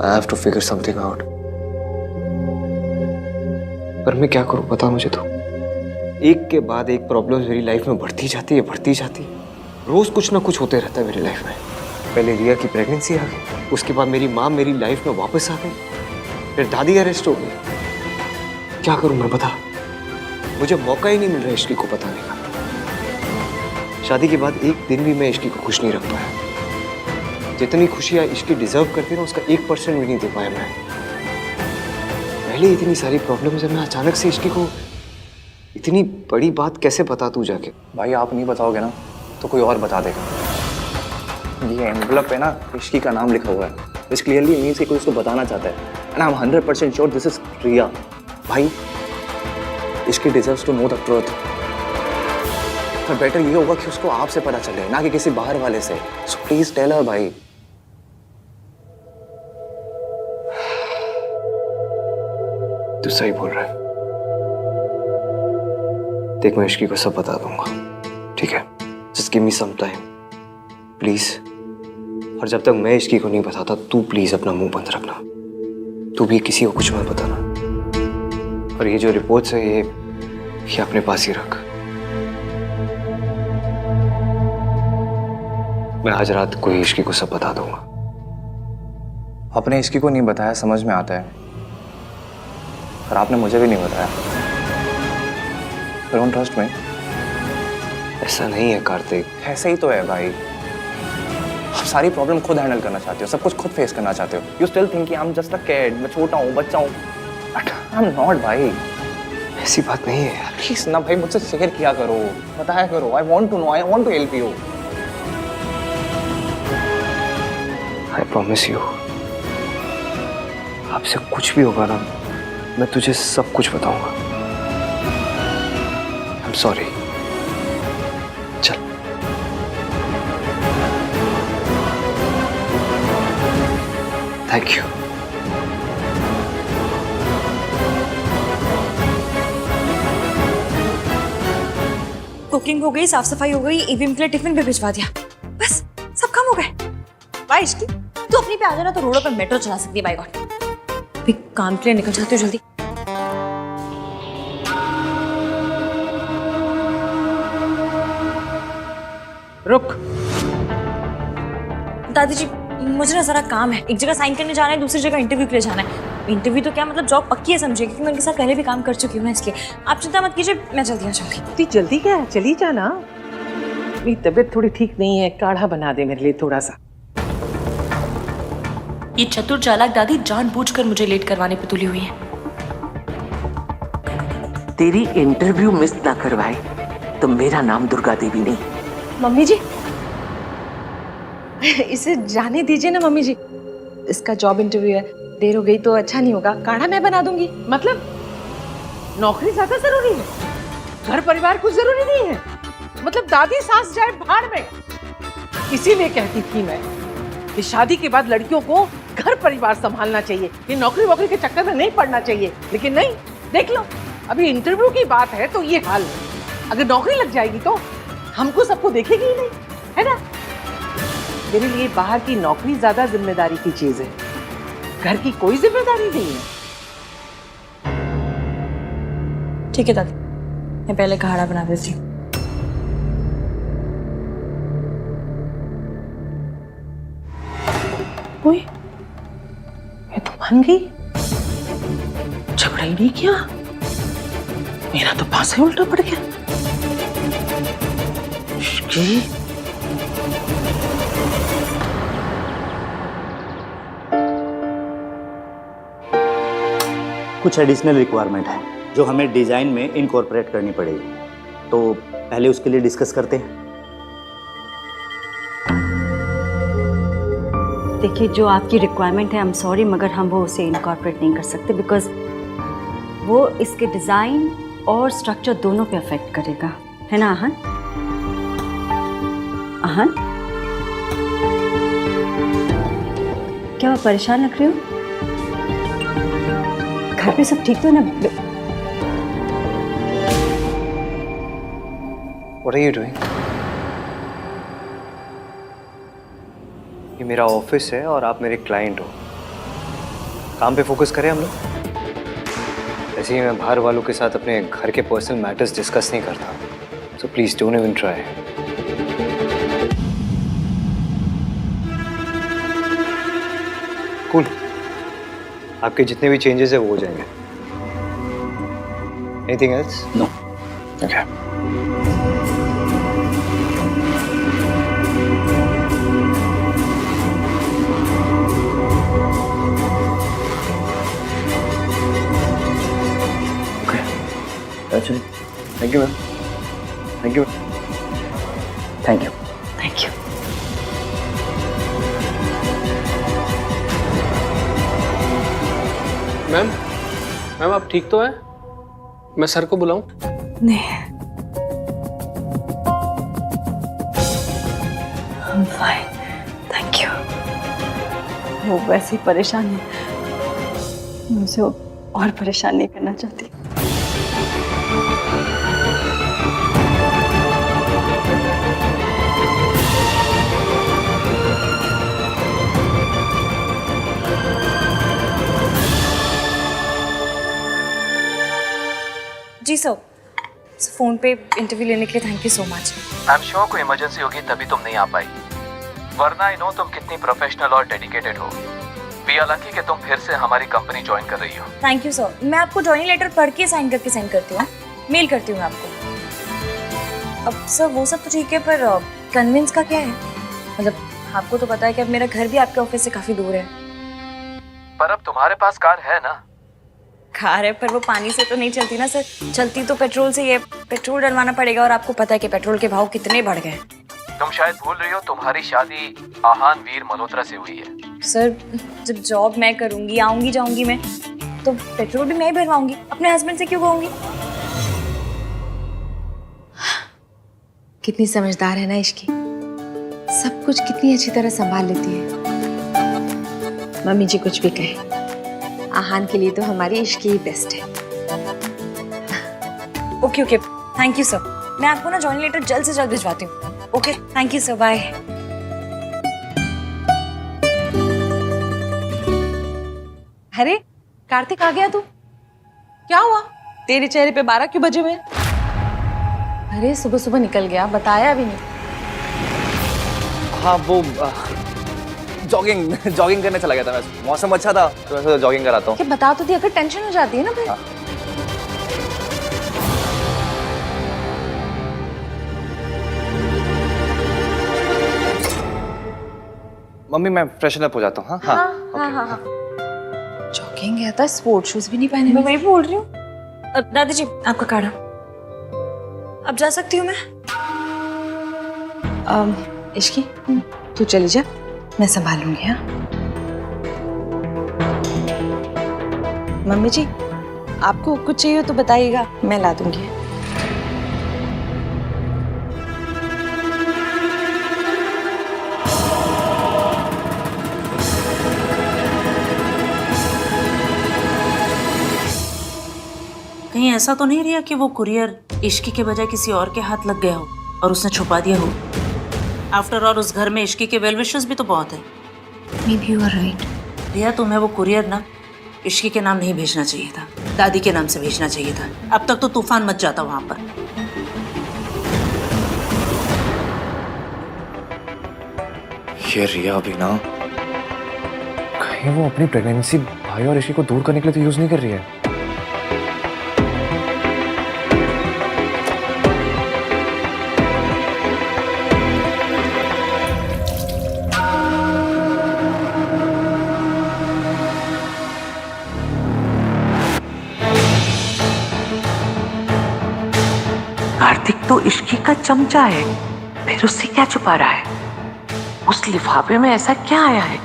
I have to figure something out. पर मैं क्या करूं बता मुझे तो। एक के बाद एक प्रॉब्लम मेरी लाइफ में बढ़ती जाती है, बढ़ती जाती है। रोज कुछ ना कुछ होते रहता है मेरी लाइफ में। पहले रिया की प्रेगनेंसी आ गई, उसके बाद मेरी माँ मेरी लाइफ में वापस आ गई, फिर दादी अरेस्ट हो गई। क्या करूं मैं बता, मुझे मौका ही नहीं मिल रहा इश्की को बताने का। शादी के बाद एक दिन भी मैं इश्की को खुश नहीं रख पाया। जितनी खुशियां इश्की डिजर्व करती ना, उसका 1% भी नहीं दे पाया मैं। पहले इतनी सारी प्रॉब्लम्स है, मैं अचानक से इश्की को इतनी बड़ी बात कैसे बता दूं जाके। भाई आप नहीं बताओगे ना तो कोई और बता देगा। ये एनवलप है ना, इश्की का नाम लिखा हुआ है। दिस क्लियरली मींस कि कोई उसको बताना चाहता है। And I am 100% sure this is Riya. भाई Ishki deserves to know the truth. पर बेटर ये होगा कि उसको आपसे पता चले, ना कि किसी बाहर वाले से। सो प्लीज टेल हर भाई। तू सही बोल रहा है। देख मैं इश्की को सब बता दूंगा, ठीक है? Just give me some time please. और जब तक मैं इश्की को नहीं बताता, तू प्लीज अपना मुंह बंद रखना। तू भी किसी को कुछ मत बताना। और ये जो रिपोर्ट्स है ये अपने पास ही रख। मैं आज रात को ही इश्की को सब बता दूंगा। आपने इश्की को नहीं बताया समझ में आता है, पर आपने मुझे भी नहीं बताया। Don't trust me. ऐसा नहीं है कार्तिक। ऐसे ही तो है भाई। आप सारी प्रॉब्लम खुद हैंडल करना चाहते हो, सब कुछ खुद फेस करना चाहते हो। You still think I am just a kid, मैं छोटा हूँ, बच्चा हूँ। बट आई एम नॉट भाई। ऐसी बात नहीं है यार। प्लीज ना भाई, मुझसे शेयर किया करो, बताया करो। I want to know, I want to help you. I promise you, आपसे कुछ भी होगा ना, मैं तुझे सब कुछ बताऊंगा। I am sorry. चल। Thank you. कुकिंग हो गई, साफ सफाई हो गई, ईवीएम के लिए टिफिन भी भिजवा दिया, बस सब काम हो गए। वाह इश्की, तू अपनी पे आ जाना तो रोडों पे मेट्रो चला सकती है। बाय गॉड, भी काम के लिए निकल जाती हो जल्दी। रुक। दादी जी मुझे ना जरा काम है, एक जगह साइन करने जाना है, दूसरी जगह इंटरव्यू के लिए जाना है। इंटरव्यू तो क्या मतलब जॉब पक्की है समझिए, क्योंकि मैं उनके साथ पहले भी काम कर चुकी हूँ ना, इसलिए आप चिंता मत कीजिए, मैं जल्दी आ जाऊंगी। इतनी जल्दी क्या है, चली जाना। मेरी तबीयत थोड़ी ठीक नहीं है, काढ़ा बना दे मेरे लिए थोड़ा सा। ये चतुर चालाक दादी जानबूझकर मुझे लेट करवाने पे तुली हुई है। तेरी इंटरव्यू मिस ना करवाए तो मेरा नाम दुर्गा देवी नहीं। मम्मी जी इसे जाने दीजिए ना मम्मी जी, इसका जॉब इंटरव्यू है, देर हो गई तो अच्छा नहीं होगा। काढ़ा मैं बना दूंगी। मतलब नौकरी ज्यादा जरूरी है, घर परिवार कुछ जरूरी नहीं है? मतलब दादी सास जाए भाड़ में। इसीलिए कहती थी मैं कि शादी के बाद लड़कियों को घर परिवार संभालना चाहिए, ये नौकरी वोकरी के चक्कर में नहीं पड़ना चाहिए। लेकिन नहीं, देख लो अभी इंटरव्यू की बात है तो ये हाल है। अगर नौकरी लग जाएगी तो हमको सबको देखेगी ही नहीं, है ना? मेरे लिए बाहर की नौकरी ज्यादा जिम्मेदारी की चीज है, घर की कोई जिम्मेदारी नहीं है। ठीक है दादी, मैं पहले काढ़ा बना देती हूँ। ओए, ये तो मान गई, झगड़ा ही नहीं किया। मेरा तो पासा ही उल्टा पड़ गया। कुछ एडिशनल रिक्वायरमेंट है जो हमें डिजाइन में इनकॉर्पोरेट करनी पड़ेगी, तो पहले उसके लिए डिस्कस करते हैं। देखिए जो आपकी रिक्वायरमेंट है, आई एम सॉरी मगर हम वो उसे इनकॉर्पोरेट नहीं कर सकते, बिकॉज वो इसके डिज़ाइन और स्ट्रक्चर दोनों पे अफेक्ट करेगा, है ना आहन? आहन क्या आप परेशान लग रहे हो? घर पे सब ठीक तो ना? What are you doing? ये मेरा ऑफिस है और आप मेरे क्लाइंट हो। काम पे फोकस करें हम लोग। ऐसे ही मैं बाहर वालों के साथ अपने घर के पर्सनल मैटर्स डिस्कस नहीं करता, so please don't even try. Cool, आपके जितने भी चेंजेस है वो हो जाएंगे। Anything else? No. Okay. Thank you ma'am. Thank you. Thank you. Thank you. Ma'am, ma'am आप ठीक तो हैं? मैं सर को बुलाऊं? नहीं, फाइन, थैंक यू। वो वैसे ही परेशान है, मैं उसे और परेशान नहीं करना चाहती। जी सर, फोन पे इंटरव्यू लेने के लिए thank you so much. I am sure कोई इमरजेंसी होगी तभी तुम नहीं आ पाई, वरना आई नो तुम कितनी प्रोफेशनल और डेडिकेटेड हो। वी आर लकी कि तुम फिर से हमारी कंपनी ज्वाइन कर रही हो। Thank you sir. मैं आपको जॉइनिंग लेटर पढ़ के साइन करके सेंड करती हूँ, मेल करती हूँ आपको। अब सर वो सब तो ठीक है, पर कन्विंस का क्या है? मतलब आपको तो पता है कि अब मेरा घर भी आपके ऑफिस से काफी दूर है। पर अब तुम्हारे पास कार है ना? कार है, पर वो पानी से तो नहीं चलती ना सर, चलती तो पेट्रोल से। ये पेट्रोल डलवाना पड़ेगा, और आपको पता है कि पेट्रोल के भाव कितने बढ़ गए। तुम शायद भूल रही हो तुम्हारी शादी आहान वीर मल्होत्रा से हुई है। सर जब जॉब मैं करूंगी, आऊंगी जाऊंगी मैं, तो पेट्रोल भी मैं ही भरवाऊंगी, अपने हस्बैंड से क्यों कहूंगी? कितनी समझदार है ना इश्की, सब कुछ कितनी अच्छी तरह संभाल लेती है। मम्मी जी कुछ भी कहे, आहान के लिए तो हमारी इश्की ही बेस्ट है। Okay okay, thank you sir. मैं आपको ना जॉइनिंग लेटर जल्द से जल्द भिजवाती हूँ। Okay, thank you sir, bye. अरे कार्तिक आ गया तू? क्या हुआ? तेरे चेहरे पे 12 क्यों बजे हुए हैं? अरे सुबह सुबह निकल गया, बताया भी नहीं। हाँ वो जॉगिंग करने चला गया था मैं। मौसम अच्छा था तो मैं सोचा जॉगिंग कराता हूँ। क्या बता तो दिया, अगर टेंशन हो जाती है ना फिर। मम्मी मैं फ्रेशन अप हो जाता हूँ। हाँ हाँ। जॉगिंग गया था, स्पोर्ट शूज भी नहीं पहने। मैं वही बोल रही हूँ। दादी जी आपका काढ़ा। अब जा सकती हूँ मैं? इश्की तू चली जा, मैं संभालूंगी। हाँ मम्मी जी, आपको कुछ चाहिए तो बताइएगा, मैं ला दूंगी। कहीं ऐसा तो नहीं रिया कि वो कुरियर इश्की के बजाय किसी और के हाथ लग गया हो और उसने छुपा दिया हो? आफ्टर ऑल उस घर में इश्की के वेल विशेस भी तो बहुत है। Maybe you are right. रिया तुम्हें वो कुरियर ना इश्की के नाम नहीं भेजना चाहिए था, दादी के नाम से भेजना चाहिए था। अब तक तो तूफान मच जाता वहां पर। ये रिया भी ना, कहीं वो अपनी प्रेगनेंसी भाई और इश्की को दूर करने के लिए तो यूज नहीं कर रही है। कार्तिक तो इश्की का चमचा है, फिर उससे क्या छुपा रहा है? उस लिफाफे में ऐसा क्या आया है?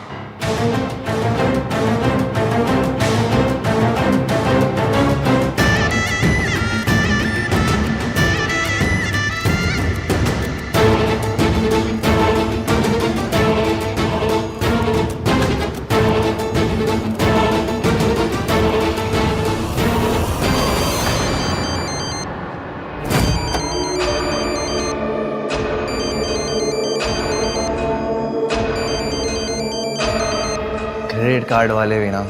क्रेडिट कार्ड वाले भी ना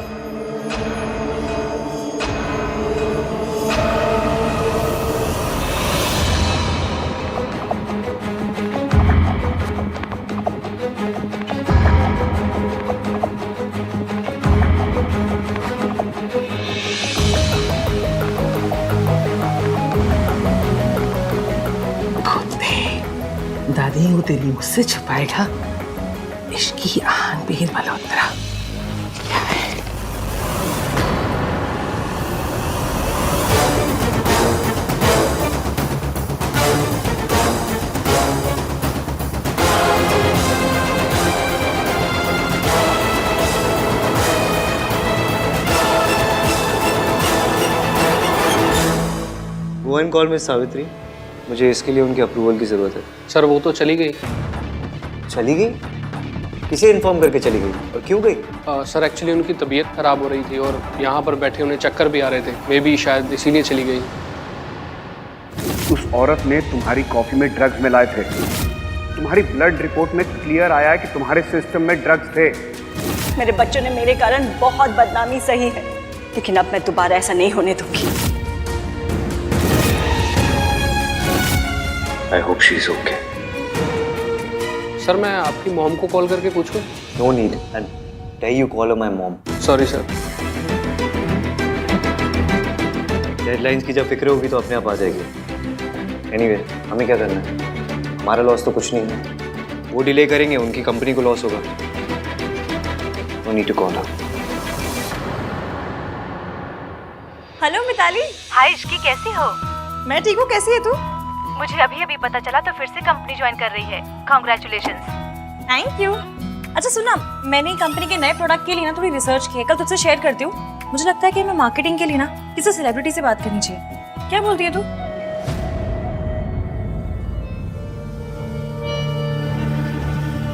दादी वो दिल्ली मुझसे छुपाएगा इश्क की आन बेन मल्होत्रा क्या है? वो एंड कॉल मिस सावित्री, मुझे इसके लिए उनकी अप्रूवल की ज़रूरत है। सर वो तो चली गई। चली गई? किसे इन्फॉर्म करके चली गई और क्यों गई? सर एक्चुअली उनकी तबीयत खराब हो रही थी और यहाँ पर बैठे उन्हें चक्कर भी आ रहे थे, मे बी शायद इसीलिए चली गई। उस औरत ने तुम्हारी कॉफी में ड्रग्स मिलाए थे। तुम्हारी ब्लड रिपोर्ट में क्लियर आया है कि तुम्हारे सिस्टम में ड्रग्स थे। मेरे बच्चों ने मेरे कारण बहुत बदनामी सही है, लेकिन अब मैं दोबारा ऐसा नहीं होने दूंगी। I hope she is okay. Sir मैं आपकी मॉम को कॉल करके पूछूं? No need, and tell you call my mom. Sorry sir. Deadlines की जब फिक्र होगी तो अपने आप आ जाएगी। एनीवे, हमें क्या करना है? हमारा लॉस तो कुछ नहीं है। वो डिले करेंगे, उनकी कंपनी को लॉस होगा। No need to call her. Hello Mitali. Hi Ishki, कैसी हो? मैं ठीक हूँ, कैसी है तू? मुझे अभी अभी पता चला तो फिर से कंपनी ज्वाइन कर रही है। कांग्रेचुलेशंस। Thank you. अच्छा सुना, मैंने कंपनी के नए प्रोडक्ट के लिए ना थोड़ी रिसर्च की है, कल तुझसे शेयर करती हूँ। मुझे लगता है कि हमें मार्केटिंग के लिए ना किसी सेलिब्रिटी से बात करनी चाहिए। क्या बोलती है तू?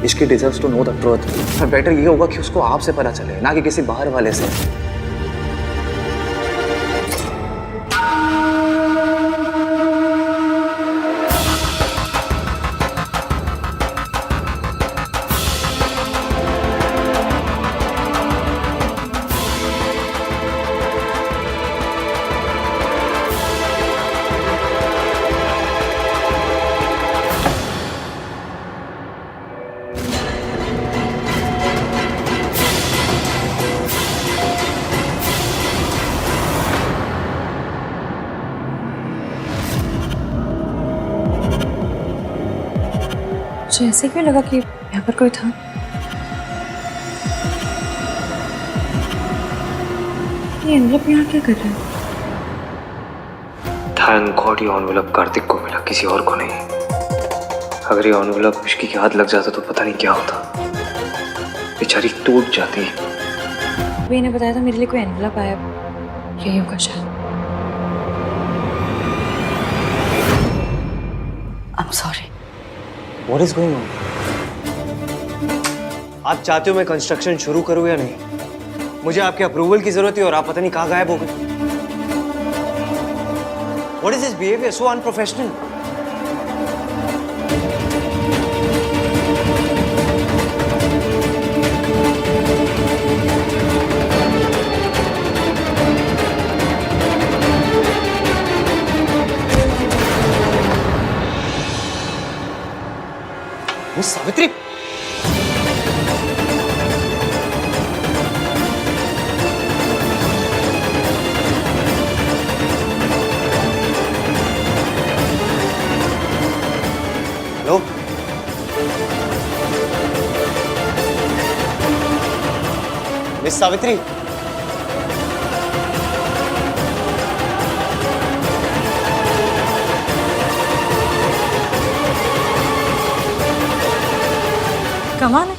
Ishqi deserves to know the truth. पर बेटर ये होगा कि उसको आपसे पता चले, ना कि किसी बाहर वाले से। मुझे ऐसे क्यों लगा कि यहाँ पर कोई था? ये एनवलप यहाँ क्या कर रहा है? थैंक गॉड ये एनवलप कार्तिक को मिला, किसी और को नहीं। अगर ये एनवलप इश्की के हाथ लग जाता तो पता नहीं क्या होता। बेचारी टूट जाती। मैंने बताया था मेरे लिए कोई एनवलप आया, यही होगा शायद। आई am sorry. What is going on? आप चाहते हो मैं कंस्ट्रक्शन शुरू करूं या नहीं? मुझे आपके अप्रूवल की जरूरत है और आप पता नहीं कहाँ गायब हो गए। What is this behavior? So unprofessional. Miss Savitri, hello, miss Savitri, कमाल है,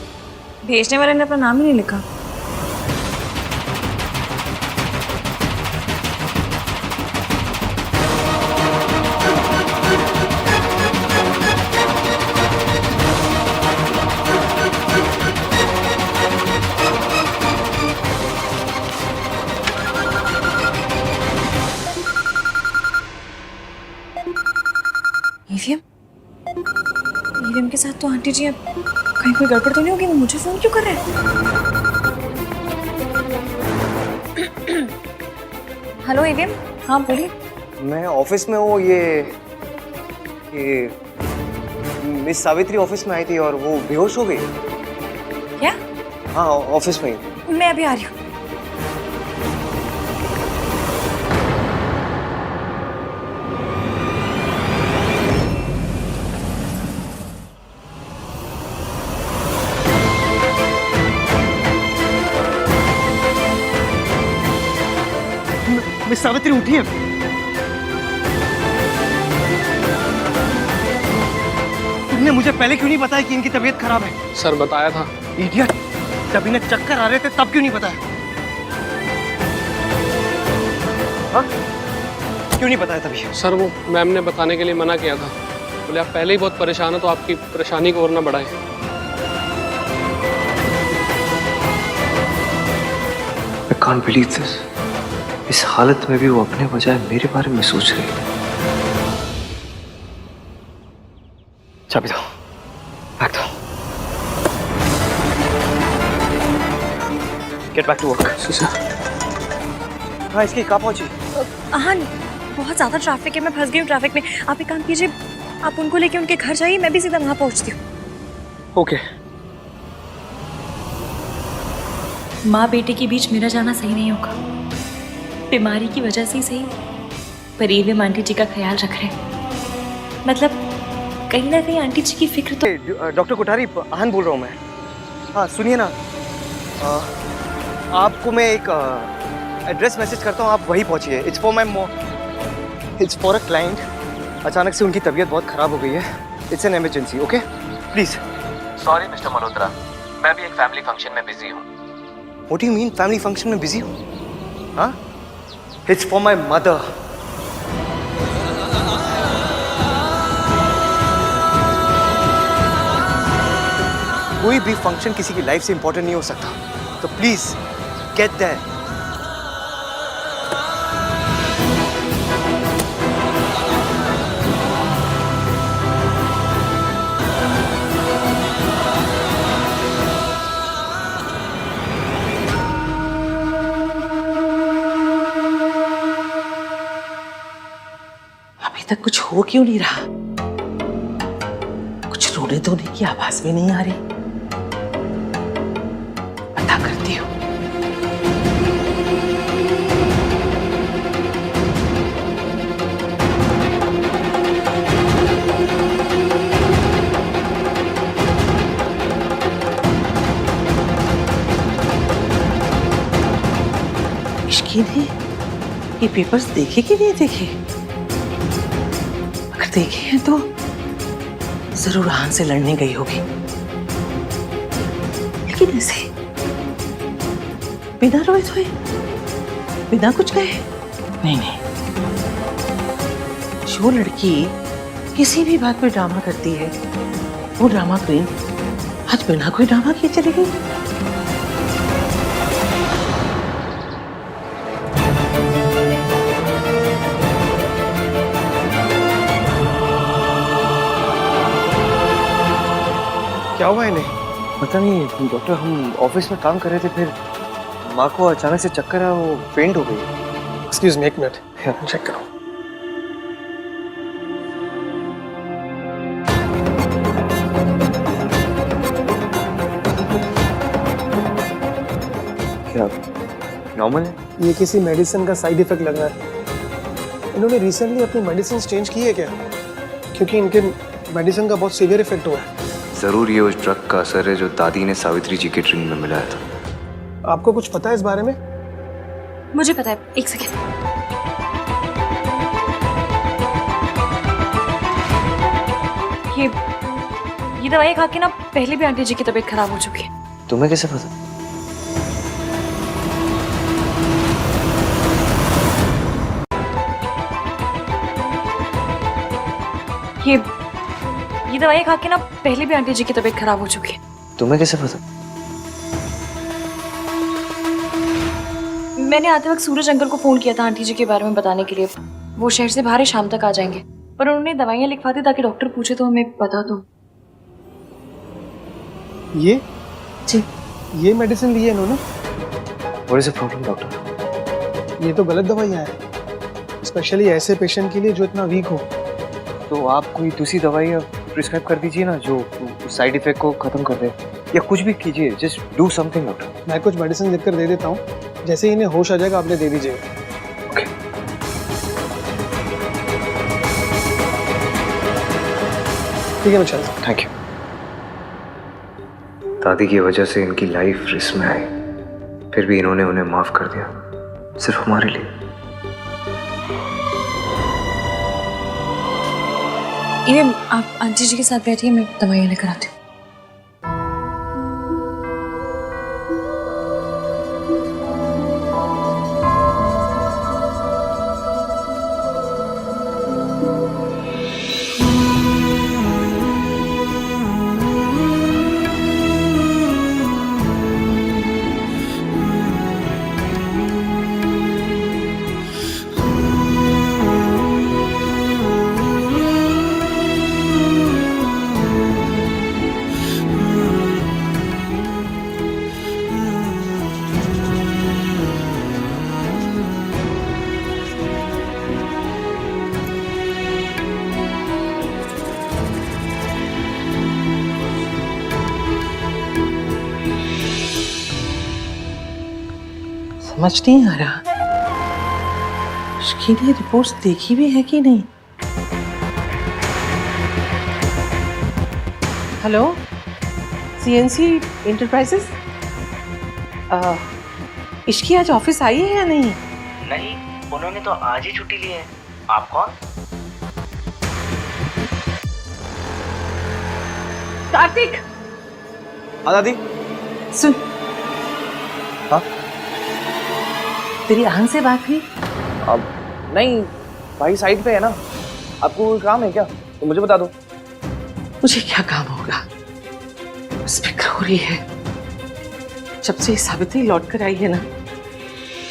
भेजने वाले ने अपना नाम ही नहीं लिखा। ईवीएम? ईवीएम के साथ तो आंटी जी अब कहीं कोई गड़बड़ तो नहीं होगी? वो मुझे फोन क्यों कर रहे हैं? हेलो ईवीएम, हाँ बोलिए। मैं ऑफिस में हूँ। ये मिस सावित्री ऑफिस में आई थी और वो बेहोश हो गई। क्या? हाँ ऑफिस में ही। मैं अभी आ रही हूँ। मिस सावित्री उठिए। तुमने मुझे पहले क्यों नहीं बताया कि इनकी तबीयत खराब है? सर बताया था। इडियट, जब इन्हें चक्कर आ रहे थे तब क्यों नहीं बताया? हाँ? क्यों नहीं बताया तभी? सर वो मैम ने बताने के लिए मना किया था, बोले आप पहले ही बहुत परेशान हो तो आपकी परेशानी को और ना बढ़ाएं। I can't believe this. इस हालत में भी वो अपने बजाय मेरे बारे में सोच रही है। चाबी दो, बैग दो। Get back to work. Sir. हाँ, इसकी कहाँ पहुंची? आहान, बहुत ज़्यादा ट्रैफिक है, मैं फंस गई हूँ ट्रैफिक में। आप एक काम कीजिए, आप उनको लेके उनके घर जाइए, मैं भी सीधा वहाँ पहुँचती हूँ। ओके। माँ बेटे के बीच मेरा जाना सही नहीं होगा। बीमारी की वजह से ही सही, पर ईवीएम आंटी जी का ख्याल रख रहे हैं। मतलब कहीं ना कहीं आंटी जी की फिक्र तो। डॉक्टर कोठारी, आहान बोल रहा हूँ मैं। हाँ सुनिए ना, आपको मैं एक एड्रेस मैसेज करता हूँ, आप वहीं पहुँचिए। It's for a client. अचानक से उनकी तबीयत बहुत ख़राब हो गई है। It's an emergency, okay please. Sorry mister Malhotra, मैं भी एक फैमिली फंक्शन में बिजी हूँ। What do you mean family function में बिजी हूँ? हाँ, इट्स फॉर माई मदर। कोई भी फंक्शन किसी की लाइफ से इंपॉर्टेंट नहीं हो सकता, तो प्लीज गेट दैट। अभी तक कुछ हो क्यों नहीं रहा? कुछ रोने धोने की आवाज भी नहीं आ रही। पता करती हूँ। इश्की ने ये पेपर्स देखे कि नहीं देखे? अगर देखे हैं तो जरूर आहान से लड़ने गई होगी, लेकिन ऐसे बिना रोए धोए, बिना कुछ कहे? नहीं नहीं, जो लड़की किसी भी बात पे ड्रामा करती है, वो ड्रामा क्वीन आज बिना कोई ड्रामा किए चली गई। क्या हुआ इन्हें? पता नहीं डॉक्टर, हम ऑफिस में काम कर रहे थे, फिर माँ को अचानक से चक्कर आया, वो फेंट हो गई। एक्सक्यूज मी, एक मिनट चेक करो। क्या नॉर्मल है? ये किसी मेडिसिन का साइड इफेक्ट लग रहा है। इन्होंने रिसेंटली अपनी मेडिसिन चेंज की है क्या? क्योंकि इनके मेडिसिन का बहुत सीवियर इफेक्ट हुआ है। जरूर ये उस ड्रग का असर है जो दादी ने सावित्री जी के ड्रिंक में मिलाया था। आपको कुछ पता है इस बारे में? मुझे पता है, एक सेकेंड। ये दवाई खा के ना पहले भी आंटी जी की तबीयत खराब हो चुकी है। तुम्हें कैसे पता? ये दवाई खा के ना पहले भी आंटी जी की तबीयत खराब हो चुकी है। तुम्हें कैसे पता? मैंने आते वक्त सूरज अंकल को फोन किया था आंटी जी के बारे में बताने के लिए। वो शहर से बाहर है, शाम तक आ जाएंगे, पर उन्होंने दवाइयाँ लिखवा दी ताकि डॉक्टर पूछे तो हमें बता दो। ये जी, ये मेडिसिन ली है इन्होंने? What is the problem, doctor? ये तो गलत दवाइयाँ हैं, स्पेशली ऐसे पेशेंट के लिए जो इतना वीक हो। तो आप कोई दूसरी दवाई प्रिस्क्राइब कर दीजिए ना, जो साइड इफेक्ट को खत्म कर दे, या कुछ भी कीजिए। Just do something doctor. मैं कुछ मेडिसिन लिख कर दे देता हूँ, जैसे ही इन्हें होश आ जाएगा आपने दे दीजिएगा। ठीक है, मैं चलता हूँ। Thank you. दादी की वजह से इनकी लाइफ रिस्क में आई, फिर भी इन्होंने उन्हें माफ कर दिया, सिर्फ हमारे लिए। ये आप आंटी जी के साथ बैठिए, मैं दवाइयाँ लेकर आती हूँ। समझ नहीं आ रहा उसकी ने रिपोर्ट्स देखी भी है कि नहीं। हेलो, सीएनसी इंटरप्राइजेस, इश्की आज ऑफिस आई है या नहीं? नहीं, उन्होंने तो आज ही छुट्टी ली है। आप कौन? कार्तिक। हाँ दादी। सुन, हाँ तेरी आहन से बात हुई? अब नहीं, भाई साइड पे है ना। आपको कोई काम है क्या तो मुझे बता दो। मुझे क्या काम होगा, बस फिक्र हो रही है। जब से सावित्री लौट कर आई है ना,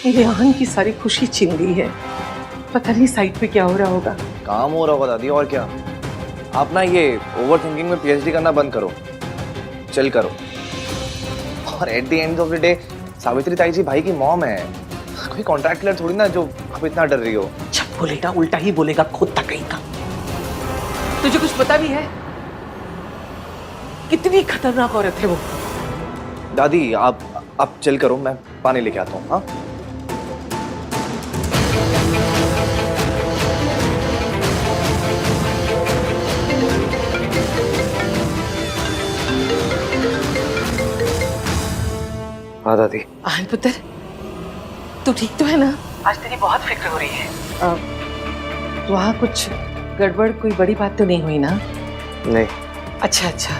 मेरे आहन की सारी खुशी छीन ली है। पता नहीं साइड पे क्या हो रहा होगा। काम हो रहा होगा दादी, और क्या। आप ना ये ओवर थिंकिंग में पीएचडी करना बंद करो, चल करो। और at the end of the day Savitri ताई जी भाई की मॉम है, कोई कॉन्ट्रैक्ट किलर थोड़ी ना जो आप इतना डर रही हो। जब बोलेगा उल्टा ही बोलेगा, खुद तक कहीं का। तुझे कुछ पता भी है कितनी खतरनाक औरत है वो? दादी आप चल करो, मैं पानी लेके आता हूँ। हाँ हाँ दादी। आहन पुत्र, तू ठीक तो है ना? आज तेरी बहुत फिक्र हो रही है। वहाँ कुछ गड़बड़, कोई बड़ी बात तो नहीं हुई ना? नहीं। अच्छा अच्छा।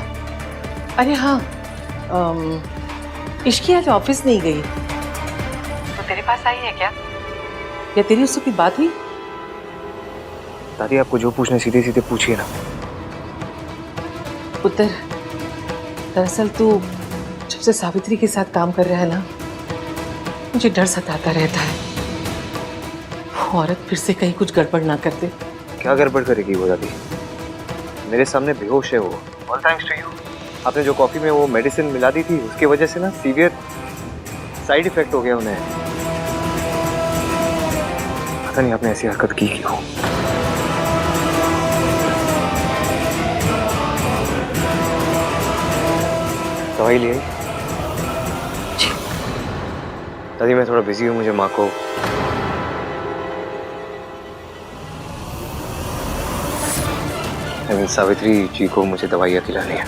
अरे हाँ, इश्की आज ऑफिस नहीं गई तो तेरे पास आई है क्या? या तेरी उससे कोई बात हुई? दादी आपको जो पूछना सीधे सीधे पूछिए ना। पुत्र, दरअसल तू जब से सावित्री के साथ काम कर रहा है ना, मुझे डर सताता रहता है वो औरत फिर से कहीं कुछ गड़बड़ ना कर दे। क्या गड़बड़ करेगी वो दादी? मेरे सामने बेहोश है वो। All thanks to you. आपने जो कॉफी में वो मेडिसिन मिला दी थी, उसकी वजह से ना सीवियर साइड इफेक्ट हो गया उन्हें। पता नहीं आपने ऐसी हरकत की क्यों। दवाई ले आई? दादी मैं थोड़ा बिजी हूँ, मुझे माँ को सावित्री जी को मुझे दवाइयाँ खिलानी है।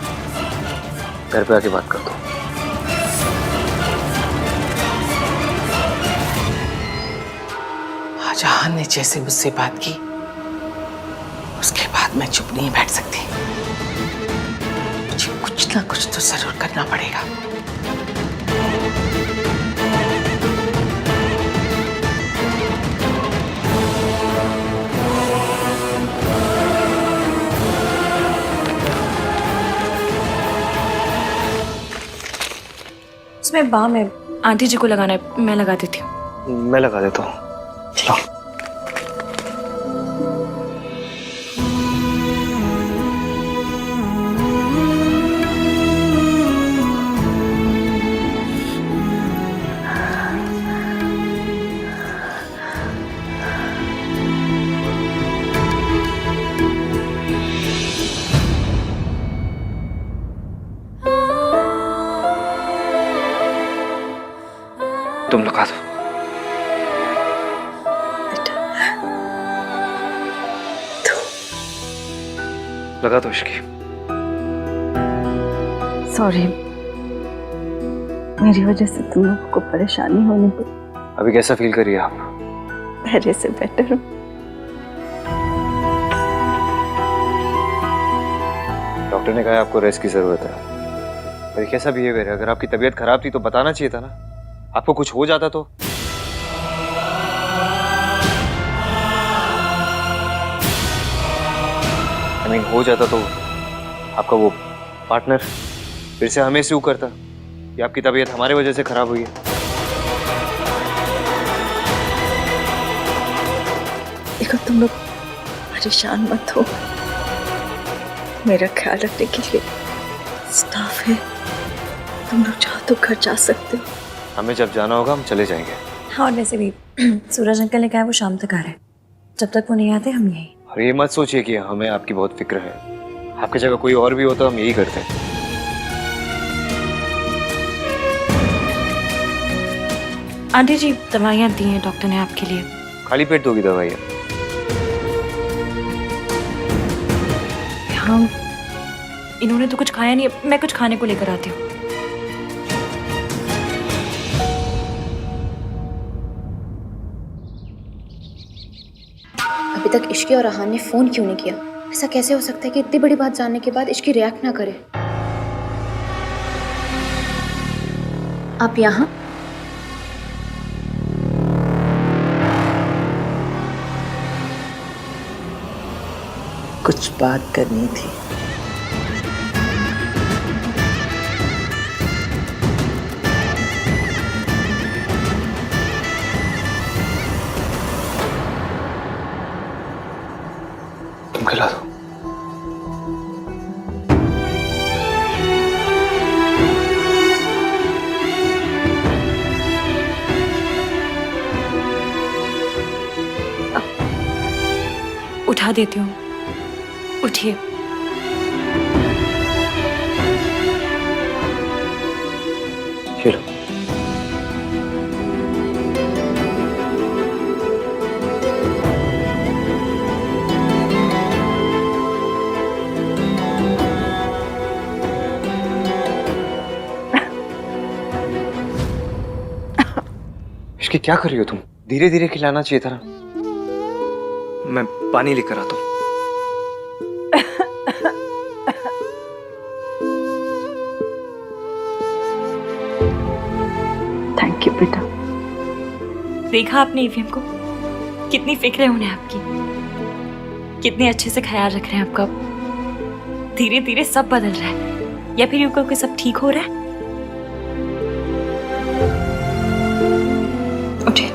घर पे आके बात कर दो। आज आहन ने जैसे मुझसे बात की, उसके बाद मैं चुप नहीं बैठ सकती। मुझे कुछ ना कुछ तो जरूर करना पड़ेगा। उसमें बाम है, आंटी जी को लगाना है, मैं लगा देती हूँ। मैं लगा देता हूँ। तुम लगा दो। लगा दो इश्की। सॉरी, मेरी वजह से तुम लोगों को परेशानी होने पड़ी। अभी कैसा फील करिए आप? पहले से बेटर हूँ। डॉक्टर ने कहा आपको रेस्ट की जरूरत है। पर ये कैसा बिहेवियर है? अगर आपकी तबीयत खराब थी तो बताना चाहिए था ना। आपको कुछ हो जाता तो? I mean, हो जाता तो आपका वो पार्टनर फिर से हमें स्यू करता कि आपकी तबीयत हमारे वजह से खराब हुई है। देखो तुम लोग परेशान मत हो, मेरा ख्याल रखने के लिए स्टाफ है, तुम लोग चाहो तो घर जा सकते हो। हमें जब जाना होगा हम चले जाएंगे। हाँ, और वैसे भी सूरज अंकल ने कहा वो शाम तक आ रहे हैं, जब तक वो नहीं आते हम यहीं। और ये मत सोचिए कि हमें आपकी बहुत फिक्र है। आपकी जगह कोई और भी होता हम यही करते। आंटी जी दवाइयाँ दी हैं डॉक्टर ने आपके लिए। खाली पेट दोगी दवाइयाँ? हाँ, इन्होंने तो कुछ खाया नहीं, मैं कुछ खाने को लेकर आती हूँ। अभी तक इश्की और आहान ने फोन क्यों नहीं किया? ऐसा कैसे हो सकता है कि इतनी बड़ी बात जानने के बाद इश्की रिएक्ट ना करे? आप यहाँ? कुछ बात करनी थी। तुम खिला दो। उठा देती हूँ, उठिए। ये लो। इसकी क्या कर रही हो तुम? धीरे धीरे खिलाना चाहिए था ना। मैं पानी लेकर आता हूँ। थैंक यू बेटा। देखा आपने ईवीएम को? कितनी फिक्र है उन्हें आपकी, कितने अच्छे से ख्याल रख रहे हैं आपका। धीरे धीरे सब बदल रहा है, या फिर यूं कहो कि सब ठीक हो रहा है। उठिए।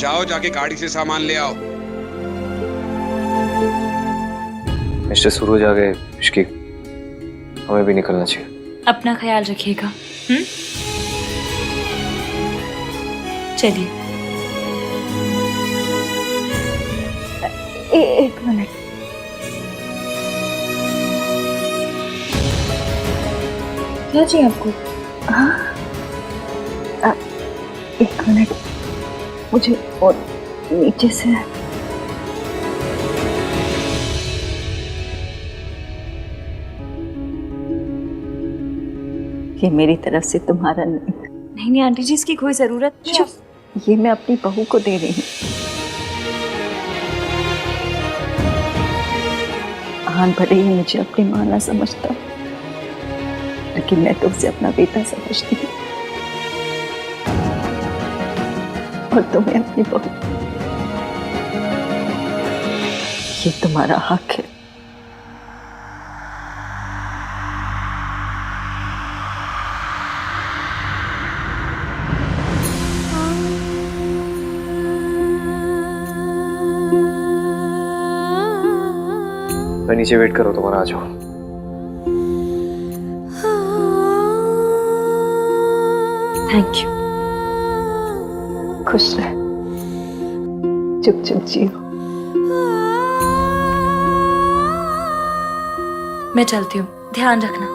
जाओ जाके गाड़ी से सामान ले आओ। मिस्टर सूरज आ गए। इश्की, हमें भी निकलना चाहिए। अपना ख्याल रखिएगा। चलिए। एक मिनट। क्या चाहिए आपको? हाँ, एक मिनट, मुझे और नीचे से ये मेरी तरफ से तुम्हारा नहीं। नहीं आंटी जी, इसकी कोई जरूरत नहीं। ये मैं अपनी बहू को दे रही हूँ। आहान भले ही मुझे अपनी माँ ना समझता, लेकिन मैं तो उसे अपना बेटा समझती हूँ और तुम्हें अपनी बहू। ये तुम्हारा हक है। मैं नीचे वेट करो, तुम्हारा आ जाओ। Thank you. खुश रह, चुप चुप जियो। मैं चलती हूँ, ध्यान रखना।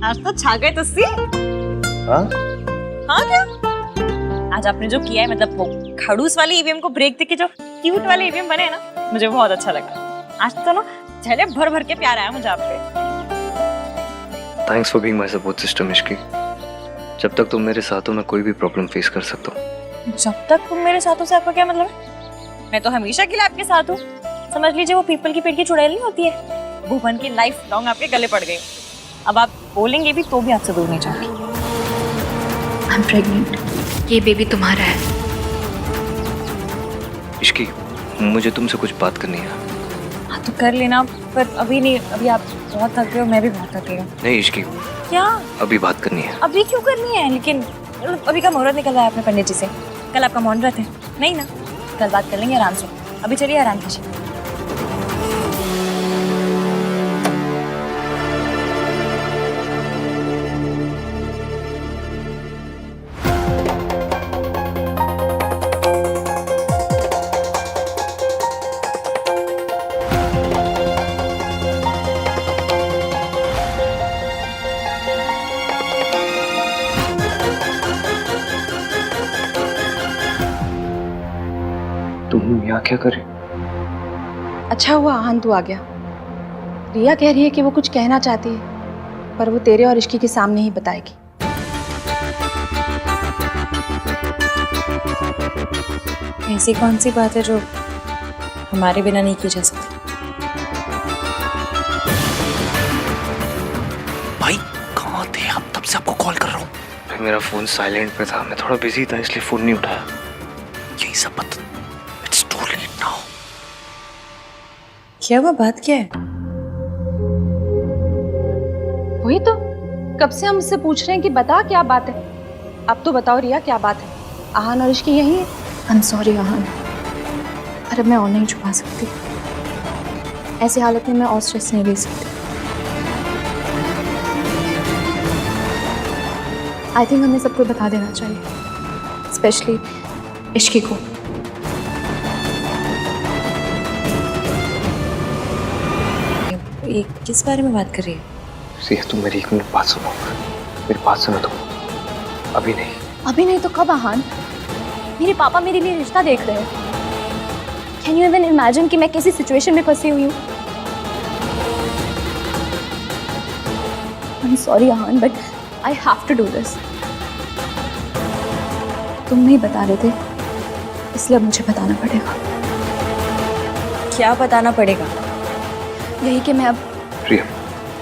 आज तो छा गए तुस्सी। हाँ? हाँ क्या? आज आपने जो किया है, मतलब वो खड़ूस वाली ईवीएम को ब्रेक देके जो क्यूट वाले ईवीएम बने ना, मुझे बहुत अच्छा लगा। आज तो ना झले भर भर के प्यार आया मुझे आप पे। Thanks for being my support system Ishki. जब तक तुम मेरे साथ हो मैं कोई भी प्रॉब्लम फेस कर सकता हूँ। जब तक तुम मेरे साथ हो से आपका क्या मतलब है? मैं तो हमेशा के लिए आपके साथ हूँ। समझ लीजिए वो पीपल की पेड़ की चुड़ैल नहीं होती है, भुवन की लाइफ लॉन्ग आपके गले पड़ गई। अब आप बोलेंगे भी तो भी आपसे दूर नहीं जाऊंगी। आई एम प्रेग्नेंट, ये बेबी तुम्हारा है। इश्की मुझे तुमसे कुछ बात करनी है। हाँ तो कर लेना, पर अभी नहीं। अभी आप बहुत थक गए हो, मैं भी बहुत थक गई हूँ। नहीं इश्की, क्या अभी बात करनी है। अभी क्यों करनी है? लेकिन अभी का मुहूर्त निकल रहा है अपने पंडित जी से। कल आपका मुहूर्त है नहीं ना? कल बात कर लेंगे आराम से। अभी चलिए आराम कीजिए। तुम यहाँ क्या कर रही? अच्छा हुआ आहन तू आ गया। रिया कह रही है कि वो कुछ कहना चाहती है, पर वो तेरे और इश्की के सामने ही बताएगी। ऐसी कौन सी बात है जो हमारे बिना नहीं की जा सकती? भाई कहाँ थे आप? तब से आपको कॉल कर रहा हूँ। मेरा फोन साइलेंट पे था, मैं थोड़ा बिजी था इसलिए फोन नहीं उठाया। यही सब बात। It's too late now. क्या हुआ? बात क्या है? वही तो कब से हम उससे पूछ रहे हैं कि बता क्या बात है। अब तो बताओ रिया क्या बात है। आहन और इश्की यही है। आई एम सॉरी आहन, पर अब मैं और नहीं छुपा सकती। ऐसी हालत में मैं और स्ट्रेस नहीं ले सकती। आई थिंक हमें सबको बता देना चाहिए, स्पेशली इश्की को। ये किस बारे में बात कर रही है? सिया तुम मेरी एक मिनट बात सुनो। मेरी बात सुनो तुम। अभी नहीं। अभी नहीं तो कब आहन? मेरे पापा मेरे लिए रिश्ता देख रहे हैं। कैन यू इवन इमेजिन कि मैं कैसी सिचुएशन में फंसी हुई हूँ? I am sorry Ahan, but I have to do this. तुम नहीं बता रहे थे, इसलिए अब मुझे बताना पड़ेगा। क्या बताना पड़ेगा? यही कि मैं अब प्रिया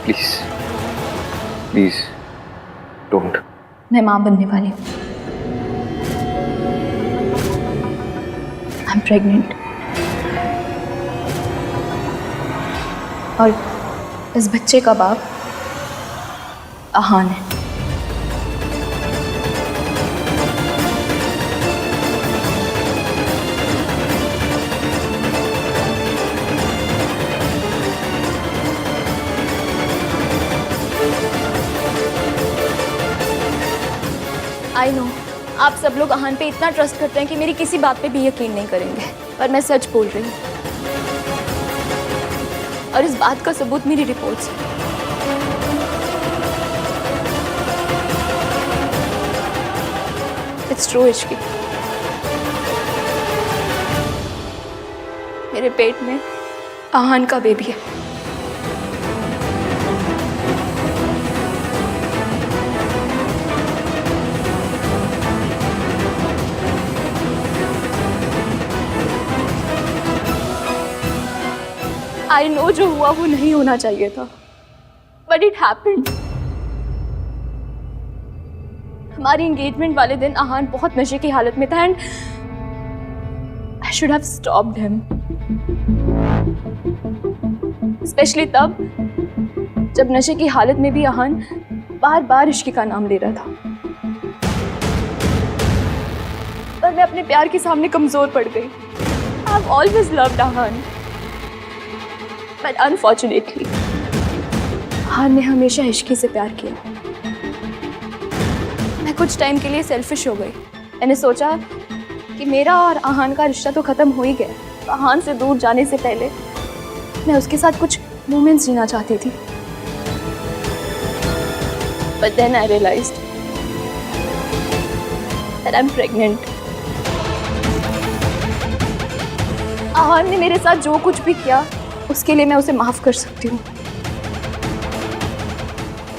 प्लीज प्लीज डोंट। मैं माँ बनने वाली हूँ। आई एम प्रेग्नेंट और इस बच्चे का बाप आहन है। आई नो आप सब लोग आहन पे इतना ट्रस्ट करते हैं कि मेरी किसी बात पे भी यकीन नहीं करेंगे, पर मैं सच बोल रही हूँ और इस बात का सबूत मेरी रिपोर्ट्स है। इट्स ट्रू इश्की, मेरे पेट में आहन का बेबी है। आई नो जो हुआ वो नहीं होना चाहिए था, बट इट हैपेंड। हमारी एंगेजमेंट वाले दिन आहन बहुत नशे की हालत में था and I should have stopped him, specially तब जब नशे की हालत में भी आहन बार बार इश्की का नाम ले रहा था। पर मैं अपने प्यार के सामने कमजोर पड़ गई। I have always loved Aahan, but unfortunately Aahan ने हमेशा इश्की से प्यार किया। मैं कुछ टाइम के लिए सेल्फिश हो गई। मैंने सोचा कि मेरा और आहन का रिश्ता तो खत्म हो ही गया, तो आहन से दूर जाने से पहले मैं उसके साथ कुछ मोमेंट्स जीना चाहती थी। But then I realised that I am pregnant. Aahan ने मेरे साथ जो कुछ भी किया उसके लिए मैं उसे माफ कर सकती हूँ,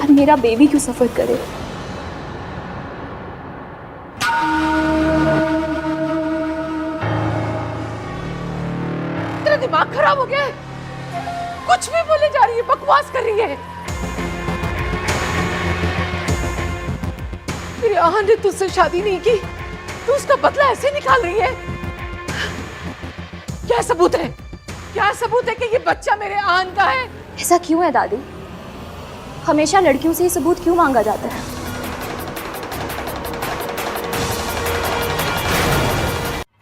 और मेरा बेबी क्यों सफर करे। तेरा दिमाग खराब हो गया है? कुछ भी बोले जा रही है, बकवास कर रही है। मेरे आहान ने तुझसे शादी नहीं की, तू उसका बदला ऐसे निकाल रही है। क्या सबूत है? क्या सबूत है कि ये बच्चा मेरे आहान का है? ऐसा क्यों है दादी? हमेशा लड़कियों से ये सबूत क्यों मांगा जाता है?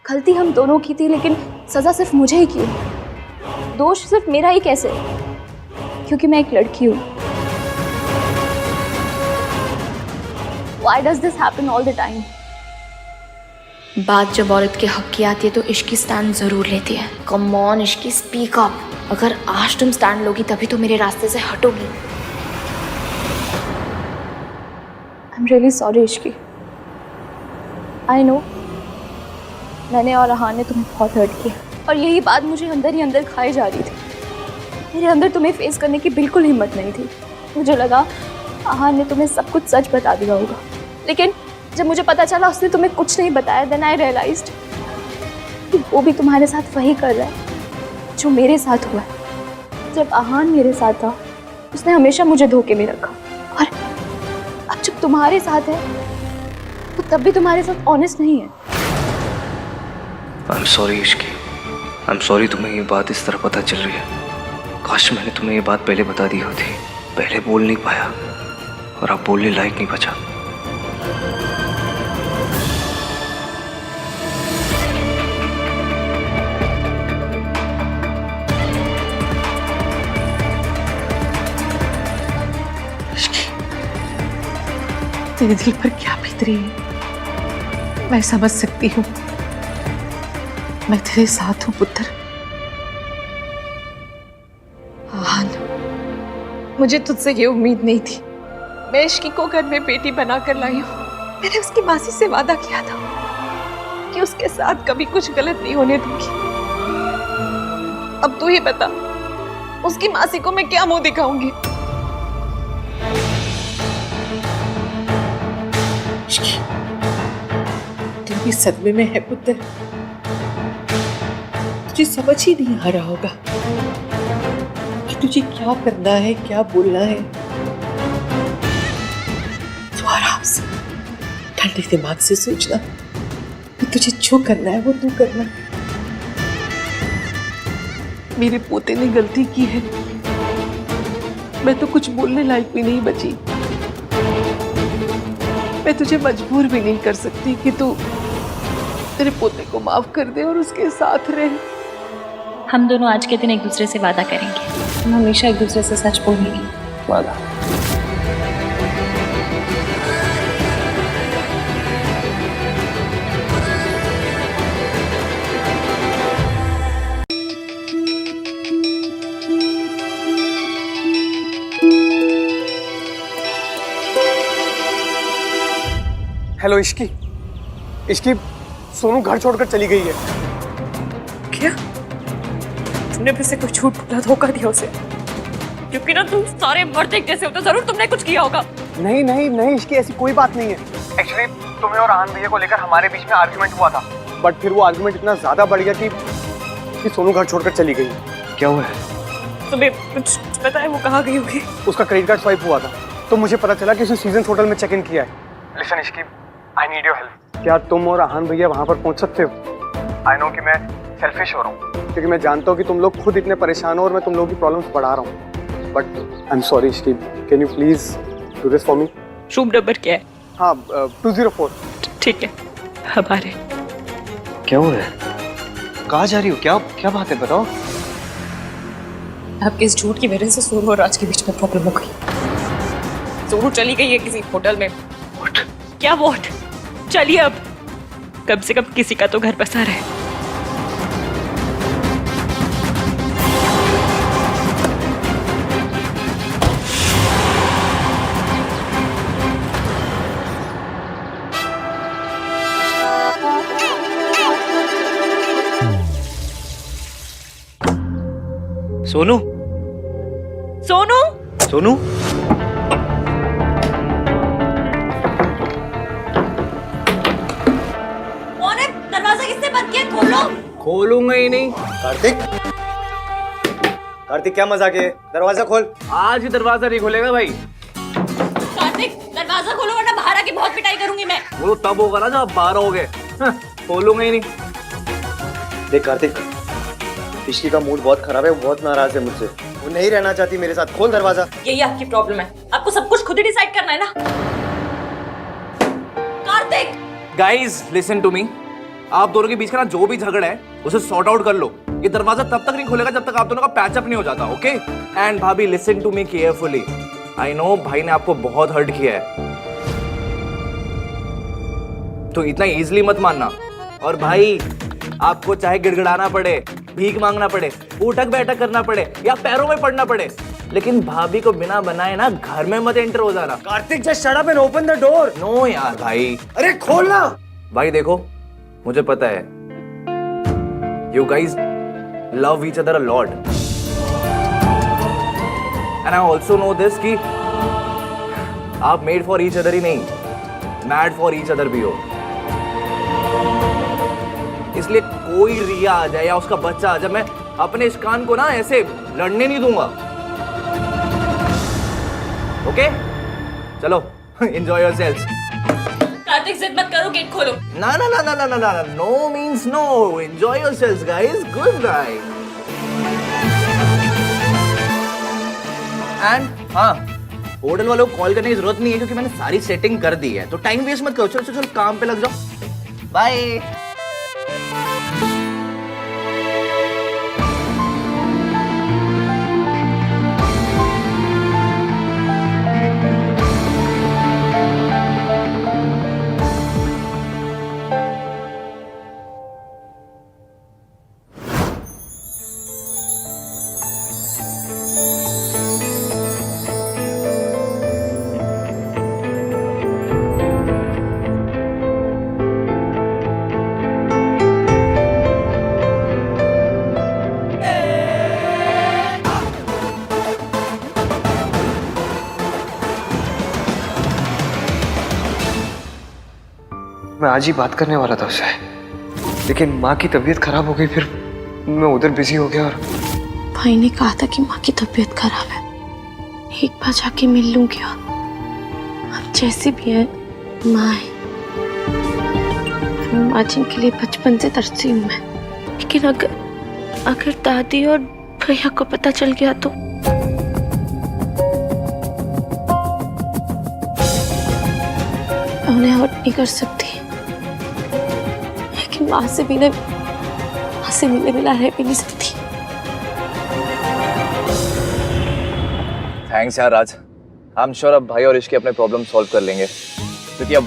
गलती हम दोनों की थी, लेकिन सजा सिर्फ मुझे ही क्यों? दोष सिर्फ मेरा ही कैसे? क्योंकि मैं एक लड़की हूँ। Why does this happen all the time? बात जब औरत के हक की आती है तो इश्की स्टैंड जरूर लेती है। Come on Ishki, speak up. अगर आज तुम स्टैंड लोगी तभी तो मेरे रास्ते से हटोगी। I'm really sorry Ishki. I know मैंने और आहान ने तुम्हें बहुत हर्ट किया, और यही बात मुझे अंदर ही अंदर खाई जा रही थी। मेरे अंदर तुम्हें फेस करने की बिल्कुल हिम्मत नहीं थी। मुझे लगा आहान ने तुम्हें सब कुछ सच बता दिया होगा, लेकिन जब मुझे पता चला उसने तुम्हें कुछ नहीं बताया, देन आई रियलाइज्ड कि वो भी तुम्हारे साथ वही कर रहा है जो मेरे साथ हुआ। जब आहान मेरे साथ था उसने हमेशा मुझे धोखे में रखा, और अब जब तुम्हारे साथ है तो तब भी तुम्हारे साथ ऑनेस्ट नहीं है। आई am sorry Ishki, I am sorry तुम्हें ये बात इस तरह पता चल रही है। काश मैंने तुम्हें ये बात पहले बता दी होती। पहले बोल नहीं पाया और अब बोलने लायक नहीं बचा। तेरे दिल पर क्या बीत रही है मैं समझ सकती हूँ। मैं तेरे साथ हूँ पुत्र। आहान, मुझे तुझसे ये उम्मीद नहीं थी। मैं इश्की को घर में बेटी बनाकर लाई हूँ। मैंने उसकी मासी से वादा किया था कि उसके साथ कभी कुछ गलत नहीं होने दूंगी। अब तू ही बता, उसकी मासी को मैं क्या मुंह दिखाऊंगी? तू भी सदमे में है पुत्र। तुझे समझ ही नहीं आ रहा होगा कि तुझे क्या करना है, क्या बोलना है। तू आराम से ठंडे दिमाग से सोचना कि तुझे जो करना है वो तू करना। मेरे पोते ने गलती की है, मैं तो कुछ बोलने लायक भी नहीं बची। मैं तुझे मजबूर भी नहीं कर सकती कि तू तेरे पोते को माफ कर दे और उसके साथ रहे। हम दोनों आज के दिन एक दूसरे से वादा करेंगे, हम हमेशा एक दूसरे से सच बोलेंगे। वादा। हेलो इश्की, इश्की सोनू घर छोड़कर चली गई है। क्या तुमने फिर से कोई झूठ बोला, धोखा दिया उसे? क्योंकि ना तुम सारे मर्द एक जैसे होते, जरूर तुमने कुछ किया होगा। नहीं नहीं नहीं इश्की, ऐसी कोई बात नहीं है। एक्चुअली तुम्हें और आहान भैया को लेकर हमारे बीच में आर्गुमेंट हुआ था, बट फिर वो आर्गुमेंट इतना ज्यादा बढ़ गया कि सोनू घर छोड़कर चली गई। क्या हुआ है? तुम्हें कुछ पता है वो कहाँ गई होगी? उसका क्रेडिट कार्ड स्वाइप हुआ था तो मुझे पता चला कि उसने सीजन्स होटल में चेक इन किया है। Listen Ishki, I need your help. क्या तुम और आहान भैया वहाँ पर पहुँच सकते हो? आई नो कि मैं सेल्फिश हो रहा हूँ, क्योंकि मैं जानता हूँ कि तुम लोग खुद इतने परेशान हो और मैं तुम लोगों की प्रॉब्लम्स बढ़ा रहा हूँ, but I am sorry Ishki, can you please do this for me? Room number क्या है? हाँ 204। ठीक है, हमारे। क्या हुआ है? कहाँ जा रही हो? क्या क्या बात है, बताओ। आपके इस झूठ की वजह से सोनू और राज के बीच में प्रॉब्लम हो गई। सोनू चली गई है किसी होटल में। What? क्या वॉट? चलिए अब, कम से कम किसी का तो घर बसा रहे। सोनू सोनू सोनू कौन है? दरवाजा किसने बंद किया? खोलो। खोलूंगा ही नहीं। कार्तिक, कार्तिक क्या मजाक है? दरवाजा खोल। आज ही दरवाजा नहीं खोलेगा भाई। कार्तिक दरवाजा खोलो वरना बाहर आके बहुत पिटाई करूंगी मैं। वो तब होगा ना जब आप बाहर होगे। खोलूंगा ही नहीं। देख कार्तिक, इश्की का मूड बहुत खराब है, वो बहुत नाराज है मुझसे, वो नहीं रहना चाहती मेरे साथ। खोल दरवाजा। यही आपकी प्रॉब्लम है, आपको सब कुछ खुद ही डिसाइड करना है ना। Kartik guys listen to me, आप दोनों के बीच का ना जो भी झगड़ा है उसे सॉर्ट आउट कर लो। ये दरवाजा तब तक नहीं खुलेगा जब तक आप दोनों का पैचअप नहीं हो जाता, ओके? एंड भाभी listen to me carefully, I know भाई ने आपको बहुत हर्ट किया है, तो इतना इजीली मत मानना। और भाई आपको चाहे गिड़गिड़ाना पड़े, भीख मांगना पड़े, उठक बैठक करना पड़े या पैरों में पड़ना पड़े, लेकिन भाभी को बिना बनाए ना घर में मत एंटर हो जाना। Kartik just shut up and open the door. No यार भाई, अरे खोलना। भाई देखो, मुझे पता है you guys love each other a lot, and I also know this कि आप मेड फॉर ईच अदर ही नहीं, मैड फॉर ईच अदर भी हो। इसलिए कोई रिया आ जाए या उसका बच्चा आ जाए, मैं अपने इस कान को ना ऐसे लड़ने नहीं दूंगा, ओके? चलो एंजॉय योरसेल्व्स। कार्तिक जिद मत करो, गेट खोलो। ना ना ना ना ना ना ना, no means no. Enjoy yourselves guys, good night. And हाँ, होटल वालों को कॉल करने की जरूरत नहीं है क्योंकि मैंने सारी सेटिंग कर दी है, तो टाइम वेस्ट मत करो। चलो चलो चलो काम पे लग जाओ। बाय। मैं आज ही बात करने वाला था उससे, लेकिन माँ की तबीयत खराब हो गई, फिर मैं उधर बिजी हो गया। और भाई ने कहा था कि माँ की तबीयत खराब है, एक बार जाके मिल लूंगी। अब जैसी भी है माँ है, माँ जिनके लिए बचपन से तरसी हूँ मैं। लेकिन अगर दादी और भैया को पता चल गया तो मैं उन्हें हर्ट नहीं कर सकती, लेकिन माँ से मिले बिना रह भी नहीं सकती। थैंक्स यार राज, आई एम श्योर अब भाई और इश्की अपने प्रॉब्लम सॉल्व कर लेंगे, क्योंकि अब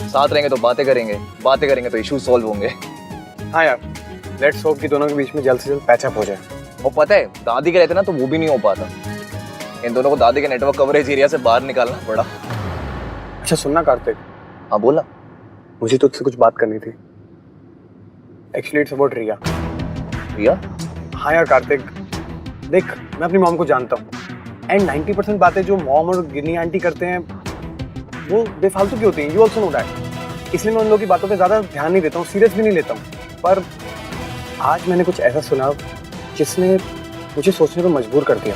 साथ रहेंगे तो बातें करेंगे तो इश्यूज सॉल्व होंगे। हाँ यार, लेट्स होप कि दोनों के बीच में जल्द से जल्द पैचअप हो जाए। वो पता है दादी के रहते ना तो वो भी नहीं हो पाता, इन दोनों को दादी के नेटवर्क कवरेज एरिया से बाहर निकालना पड़ा। अच्छा सुनना कार्तिक। हाँ बोला। मुझे तुझसे कुछ बात करनी थी। एक्चुअली इट्स अबाउट रिया। रिया? हाँ यार कार्तिक, देख मैं अपनी मॉम को जानता हूँ, एंड 90% बातें जो मॉम और गिन्नी आंटी करते हैं वो बेफालतू की होती हैं, यू ऑल्सो नो दैट। इसलिए मैं उन लोगों की बातों पे ज़्यादा ध्यान नहीं देता हूँ, सीरियस भी नहीं लेता हूँ। पर आज मैंने कुछ ऐसा सुना जिसने मुझे सोचने पर मजबूर कर दिया।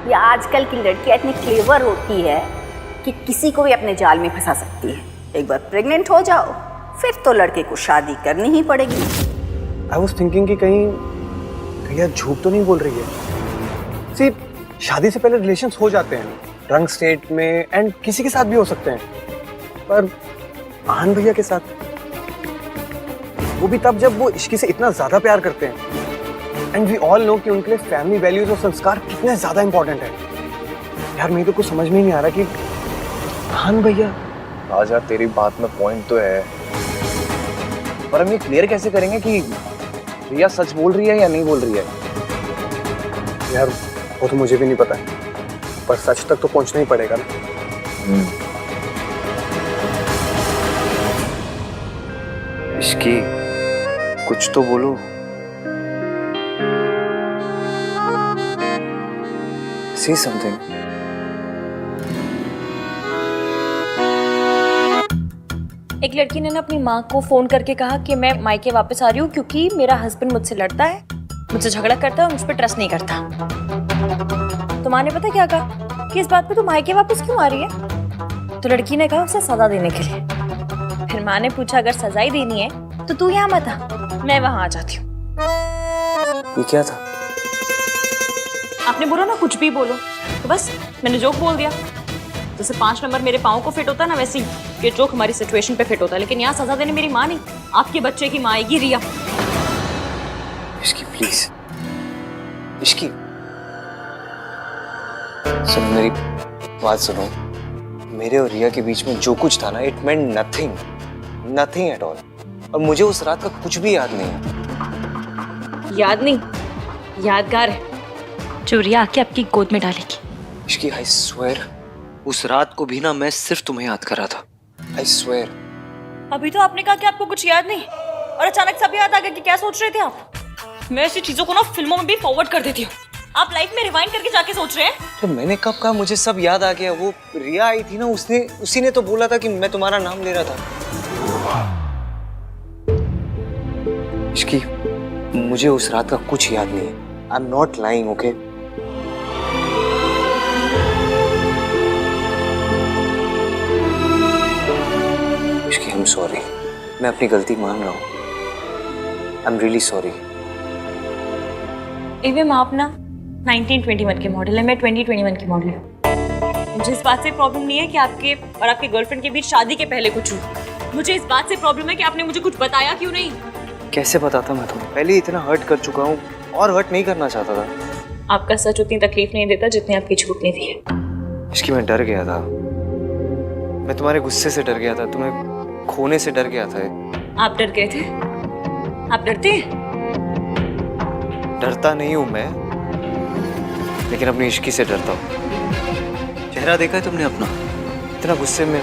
ये आजकल की लड़कियां इतनी क्लेवर होती है कि किसी को भी अपने जाल में फंसा सकती है। एक बार प्रेग्नेंट हो जाओ फिर तो लड़के को शादी करनी ही पड़ेगी। आई वॉज थिंकिंग कि कहीं रिया झूठ तो नहीं बोल रही है। सिर्फ शादी से पहले रिलेशंस हो जाते हैं रंग स्टेट में, एंड किसी के साथ भी हो सकते हैं, पर आहान भैया के साथ, वो भी तब जब वो इश्की से इतना ज्यादा प्यार करते हैं। एंड वी ऑल नो कि उनके लिए फैमिली वैल्यूज और संस्कार कितने ज्यादा इंपॉर्टेंट है। यार मेरे तो कुछ समझ में ही नहीं आ रहा कि आहान भैया। आज यार तेरी बात में पॉइंट तो है, पर हम ये क्लियर कैसे करेंगे कि रिया सच बोल रही है या नहीं बोल रही है? यार वो तो मुझे भी नहीं पता है, पर सच तक तो पहुंचना ही पड़ेगा ना। इश्की कुछ तो बोलो। Say something. एक लड़की ने ना अपनी माँ को फोन करके कहा कि मैं मायके वापस आ रही हूँ क्योंकि मेरा हस्बैंड मुझसे लड़ता है, मुझसे झगड़ा करता है और मुझ पर ट्रस्ट नहीं करता। तो माँ ने पता क्या कहा कि इस बात पे तू मायके वापस क्यों आ रही है? तो लड़की ने कहा उसे सजा देने के लिए। फिर माँ ने पूछा अगर सजा ही देनी है तो तू यहाँ मत आ, मैं वहां आ जाती हूँ। ये क्या था? आपने बोला ना कुछ भी बोलो, तो बस मैंने जोक बोल दिया। जैसे 5 नंबर मेरे पाँव को फिट होता है ना, वैसे ही ये जोक हमारी सिचुएशन पे फिट होता है। लेकिन यहाँ सजा देने मेरी माँ नहीं, आपके बच्चे की माँ आएगी, रिया। इश्की प्लीज, इश्की सुनो, मेरी बात सुनो। मेरे और रिया के बीच में जो कुछ था ना, it meant nothing, nothing at all. और मुझे उस रात का कुछ भी याद नहीं है। याद नहीं, यादगार है जो रिया आके आपकी गोद में डालेगी। इश्की आई स्वेयर, उस रात को भी ना मैं सिर्फ तुम्हें याद कर रहा था। I swear. अभी तो आपने कहा कि आपको कुछ याद नहीं, और अचानक सब याद आ गया कि क्या सोच रहे थे आप। मैं ऐसी चीजों को ना फिल्मों में भी फॉरवर्ड कर देती हूँ, आप लाइफ में रिवाइंड करके जाके सोच रहे हैं। तो मैंने कब कहा मुझे सब याद आ गया? वो रिया आई थी ना, उसी ने तो बोला था कि मैं तुम्हारा नाम ले रहा था। इश्की, मुझे उस रात का कुछ याद नहीं है। आई am not lying, okay? Ishki, I am sorry, मैं अपनी गलती मान रहा हूँ। I am really sorry. एवं आप ना 1921 के मॉडल है, मैं 2021 की मॉडल हूँ। मुझे इस बात से प्रॉब्लम नहीं है कि आपके और आपके गर्लफ्रेंड के बीच शादी के पहले कुछ हुआ। मुझे इस बात से प्रॉब्लम है कि आपने मुझे कुछ बताया क्यों नहीं। कैसे बताता मैं तुम्हें? पहले इतना हर्ट कर चुका हूँ और हर्ट नहीं करना चाहता था। आपका सच उतनी तकलीफ नहीं देता जितनी आपकी झूठ ने दी है। इसकी मैं डर गया था, मैं तुम्हारे गुस्से से डर गया था, तुम्हें खोने से डर गया था। आप डर गए थे? आप डरते हैं? डरता नहीं हूँ मैं, लेकिन अपनी इश्की से डरता हूँ। चेहरा देखा है तुमने अपना? इतना गुस्से में,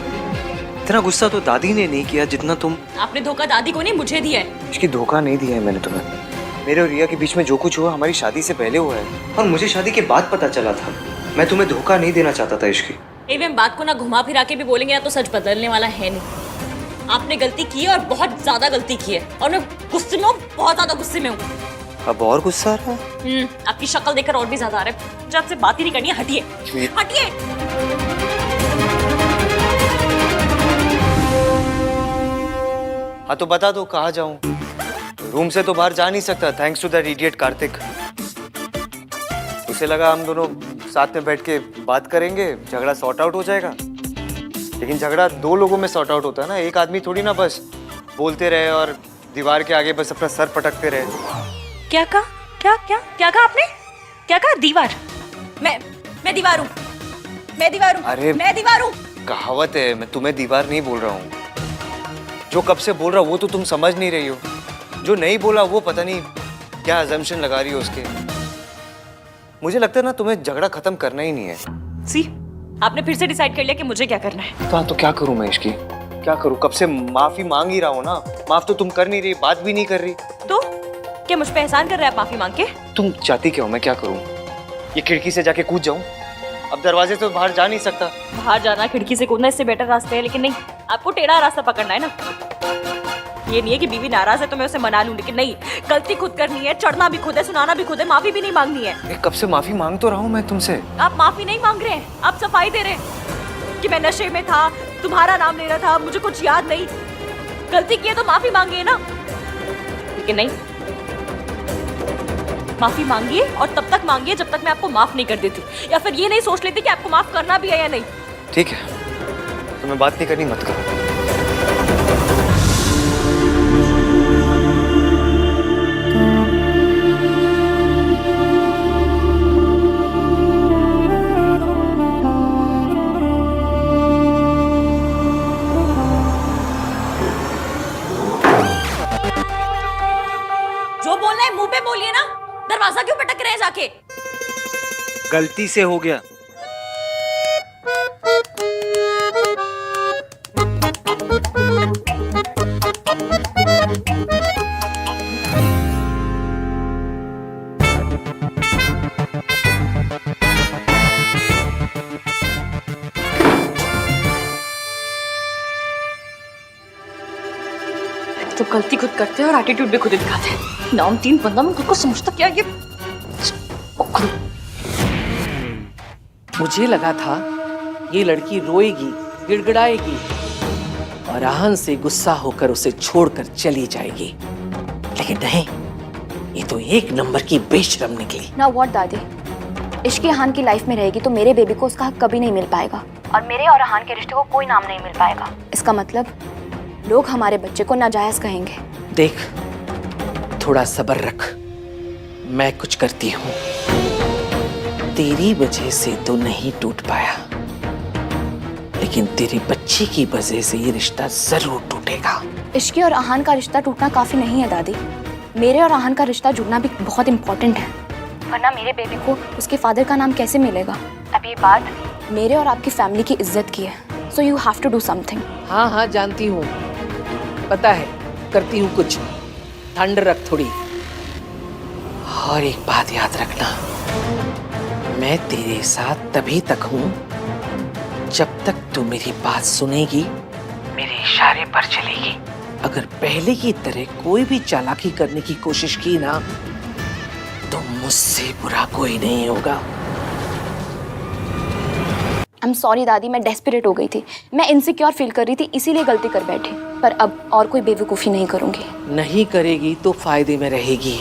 इतना गुस्सा तो दादी ने नहीं किया जितना तुम। आपने धोखा दादी को नहीं, मुझे दिया है। इसकी धोखा नहीं दिया है मैंने तुम्हें। मेरे और रिया के बीच में जो कुछ हुआ हमारी शादी से पहले हुआ है, और मुझे शादी के बाद पता चला था। मैं तुम्हें धोखा नहीं देना चाहता था इश्की। एवं बात को ना घुमा फिरा के भी बोलेंगे ना तो सच बदलने वाला है नहीं। आपने गलती की है और बहुत ज्यादा गलती की है, और मैं गुस्से में हूँ, बहुत ज्यादा गुस्से में हूँ। अब और गुस्सा आ रहा है? आपकी शक्ल देखकर और भी ज्यादा आ रहा है। मुझे आपसे बात ही नहीं करनी है, हटिए हटिए। हाँ तो बता दो कहाँ जाऊं? रूम से तो बाहर जा नहीं सकता, thanks to that idiot Kartik. उसे लगा हम दोनों साथ में बैठ के बात करेंगे, झगड़ा सॉर्ट आउट हो जाएगा। लेकिन झगड़ा 2 लोगों में सॉर्ट आउट होता है ना, एक आदमी थोड़ी ना बस बोलते रहे और दीवार के आगे बस अपना सर पटकते रहे। क्या कहा? क्या कहा आपने? क्या कहा? दीवार? मैं दीवार हूँ, मैं दीवार हूँ। अरे मैं दीवार हूँ। कहावत है, मैं तुम्हें दीवार नहीं बोल रहा हूँ। जो कब से बोल रहा वो तो तुम समझ नहीं रही हो, जो नहीं बोला वो पता नहीं क्या अजम्पशन लगा रही हो उसके। मुझे लगता है ना तुम्हें झगड़ा खत्म करना ही नहीं है। सी, आपने फिर से डिसाइड कर लिया कि मुझे क्या करना है। तो क्या करूं मैं इसकी? क्या करूं? कब से माफी मांग ही रहा हूं ना। माफ तो तुम कर नहीं रही, बात भी नहीं कर रही। तो क्या मुझ पे एहसान कर रहे हैं आप माफी मांग के? तुम चाहती क्या हो? मैं क्या करूं? ये खिड़की से जाके कूद जाऊं? अब दरवाजे से बाहर जा नहीं सकता। बाहर जाना, खिड़की से कूदना इससे बेटर रास्ते है, लेकिन नहीं, आपको टेढ़ा रास्ता पकड़ना है ना। ये नहीं है कि बीवी नाराज है तो मैं उसे मना लूं, लेकिन नहीं, गलती खुद करनी है, चढ़ना भी खुद है, सुनाना भी खुद है, माफी भी नहीं मांगनी है। कब से माफी मांग तो रहा हूं मैं तुमसे। आप माफी नहीं मांग रहे हैं, आप सफाई दे रहे हैं कि मैं नशे में था, तुम्हारा नाम ले रहा था, मुझे कुछ याद नहीं। गलती की है तो माफी मांगिए ना, लेकिन नहीं, माफी मांगिए और तब तक मांगिए जब तक मैं आपको माफ नहीं कर देती, या फिर ये नहीं सोच लेती कि आपको माफ करना भी है या नहीं। ठीक है, तुम्हें बात नहीं करनी, मत करो। जो बोलना है मुंह पे बोलिए ना, दरवाजा क्यों पटक रहे हैं जाके? गलती से हो गया। गलती खुद करते हैं और एटीट्यूड भी खुद ही दिखाते हैं। नाम 3 बंदा में खुद को समझता क्या ये उखड़ू। मुझे लगा था ये लड़की रोएगी, गिड़गिड़ाएगी और आहन से गुस्सा होकर उसे छोड़कर चली जाएगी, लेकिन नहीं, ये तो एक नंबर की बेशरम निकली। ना व्हाट दादी, इश्की अहान की लाइफ में रहेगी तो मेरे बेबी को उसका हक कभी नहीं मिल पाएगा और मेरे और अहान के रिश्ते को कोई नाम नहीं मिल पाएगा। इसका मतलब लोग हमारे बच्चे को नाजायज कहेंगे। देख, थोड़ा सब्र रख, मैं कुछ करती हूँ। तेरी वजह से तो नहीं टूट पाया, लेकिन तेरी बच्ची की वजह से ये रिश्ता जरूर टूटेगा। इश्की और अहान का रिश्ता टूटना काफी नहीं है दादी, मेरे और अहान का रिश्ता जुड़ना भी बहुत इम्पोर्टेंट है, वरना मेरे बेबी को उसके फादर का नाम कैसे मिलेगा। अब ये बात मेरे और आपकी फैमिली की इज्जत की है, so you have to do something. हाँ हाँ जानती हूँ, पता है, करती हूँ कुछ। ठंड रख थोड़ी। और एक बात याद रखना, मैं तेरे साथ तभी तक हूँ जब तक तू मेरी बात सुनेगी, मेरे इशारे पर चलेगी। अगर पहले की तरह कोई भी चालाकी करने की कोशिश की ना, तो मुझसे बुरा कोई नहीं होगा। आई एम सॉरी दादी, मैं डेस्परेट हो गई थी, मैं इनसिक्योर फील कर रही थी, इसीलिए गलती कर बैठी। पर अब और कोई बेवकूफ़ी नहीं करूंगी। नहीं करेगी तो फायदे में रहेगी।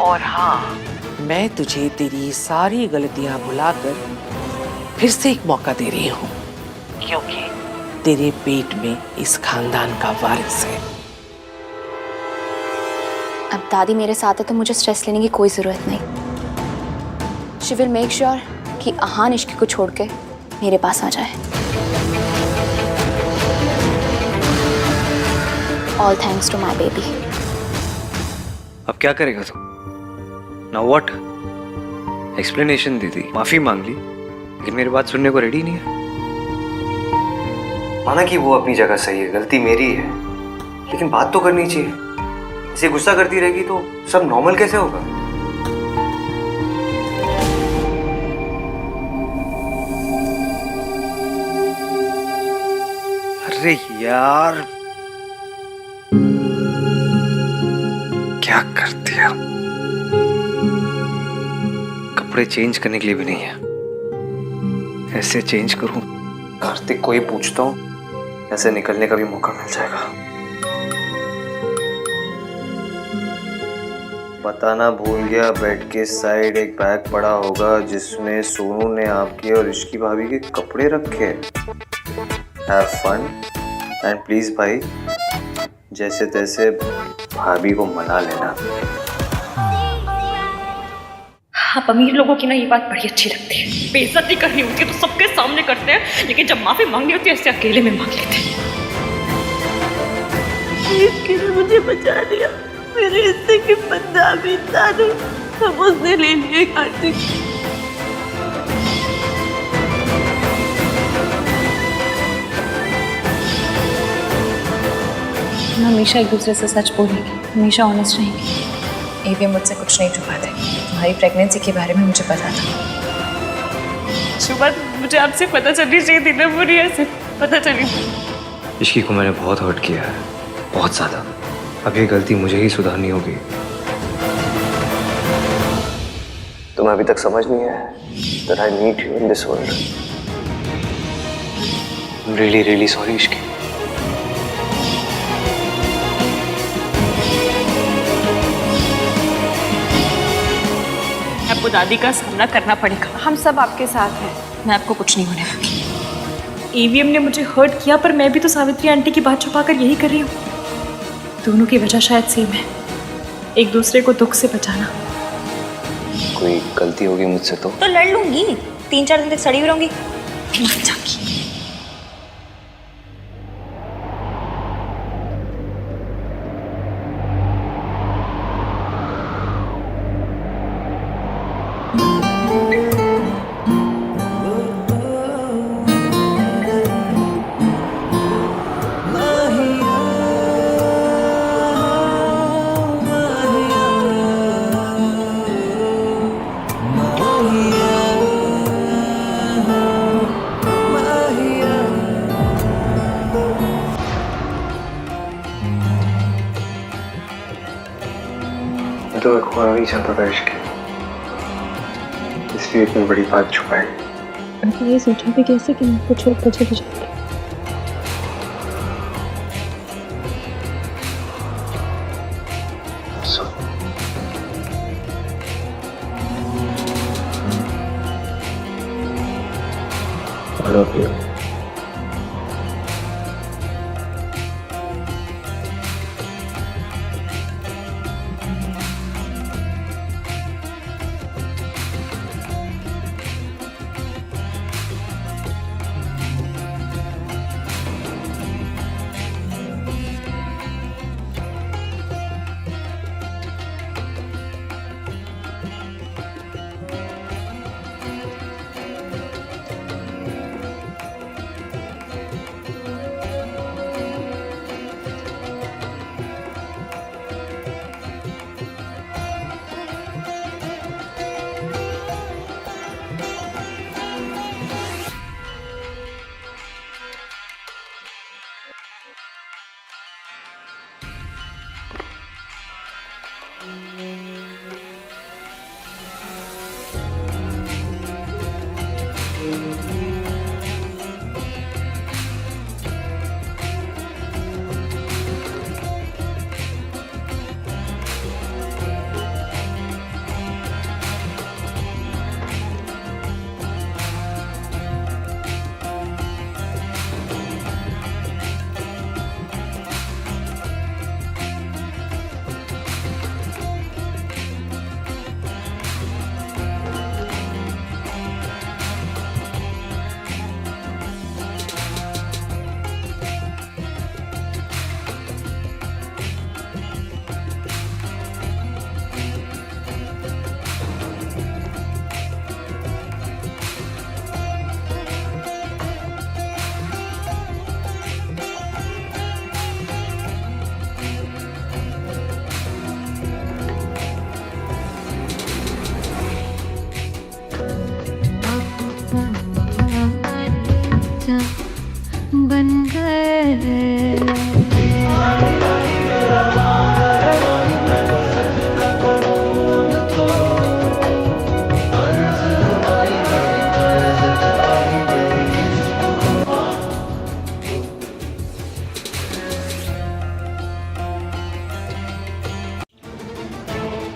और हाँ, मैं तुझे तेरी सारी गलतियां भुलाकर फिर से एक मौका दे रही हूँ, क्योंकि तेरे पेट में इस खानदान का वारिस है। अब दादी मेरे साथ है तो मुझे स्ट्रेस लेने की कोई जरूरत नहीं। शी विल मेक श्योर कि अहान इश्की को छोड़ के मेरे पास आ जाए। All thanks to my baby. अब क्या करेगा तू? Now what? एक्सप्लेनेशन दे दी, माफी मांग ली, लेकिन मेरी बात सुनने को रेडी नहीं है। माना कि वो अपनी जगह सही है, गलती मेरी है, लेकिन बात तो करनी चाहिए। इसे गुस्सा करती रहेगी तो सब नॉर्मल कैसे होगा? अरे यार, क्या कर दिया? कपड़े चेंज करने के लिए भी नहीं है। ऐसे चेंज करूं, कार्तिक को ही पूछता हूं, ऐसे निकलने का भी मौका मिल जाएगा। बताना भूल गया, बेड के साइड एक बैग पड़ा होगा जिसमें सोनू ने आपकी और इश्की भाभी के कपड़े रखे। हैव फन एंड प्लीज भाई, जैसे तैसे भाभी को मना लेना। आप अमीर लोगों की ना ये बात बड़ी अच्छी लगती है। बेइज्जती करनी होती है तो सबके सामने करते हैं, लेकिन जब माफी मांगनी होती है ऐसे अकेले में मांग लेते हैं। इसके ने मुझे बचा लिया, मेरे हिस्से की बदनामी था सब उसने ले लिए। कार्तिक, हम हमेशा एक दूसरे से सच बोलेंगे, हमेशा ऑनेस्ट रहेंगे। एवीएम मुझसे कुछ नहीं छुपाते। तुम्हारी प्रेगनेंसी के बारे में मुझे पता था। सुबह मुझे आपसे पता चलनी चाहिए थी ना, मुझे ऐसे पता चली। इश्की को मैंने बहुत हर्ट किया है, बहुत ज़्यादा। अब ये गलती मुझे ही सुधारनी होगी। तुम्हें अभी तक समझ नहीं आया that I need you in this world. I'm really, really sorry, Ishki. आपको दादी का सामना करना पड़ेगा। हम सब आपके साथ हैं। मैं आपको कुछ नहीं होने दूंगी। ईवीएम ने मुझे हर्ट किया, पर मैं भी तो सावित्री आंटी की बात छुपाकर यही कर रही हूँ। दोनों की वजह शायद सेम है, एक दूसरे को दुख से बचाना। कोई गलती होगी मुझसे तो लड़ लूंगी, 3-4 दिन तक सड़ी हुई रहूंगी, मर जाऊंगी। मैं खोना नहीं चाहता था इश्क, इसलिए इतनी बड़ी बात छुपाई। मैंने ये सोचा भी कैसे कि मैं आपको छोड़ कर चली जाऊंगी। I love you. बन गए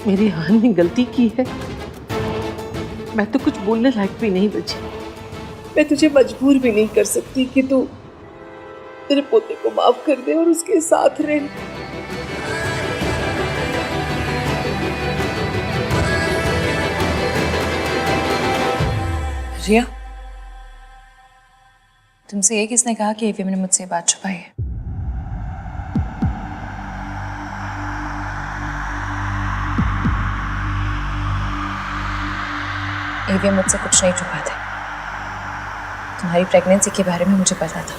मेरी आहान ने गलती की है। मैं तो कुछ बोलने लायक भी नहीं बची। मैं तुझे मजबूर भी नहीं कर सकती कि तू तेरे पोते को माफ कर दे और उसके साथ रहे। रिया, तुमसे ये किसने कहा कि एवीएम ने मुझसे ये बात छुपाई है? एवीएम मुझसे कुछ नहीं छुपाते। तुम्हारी प्रेगनेंसी के बारे में मुझे पता था।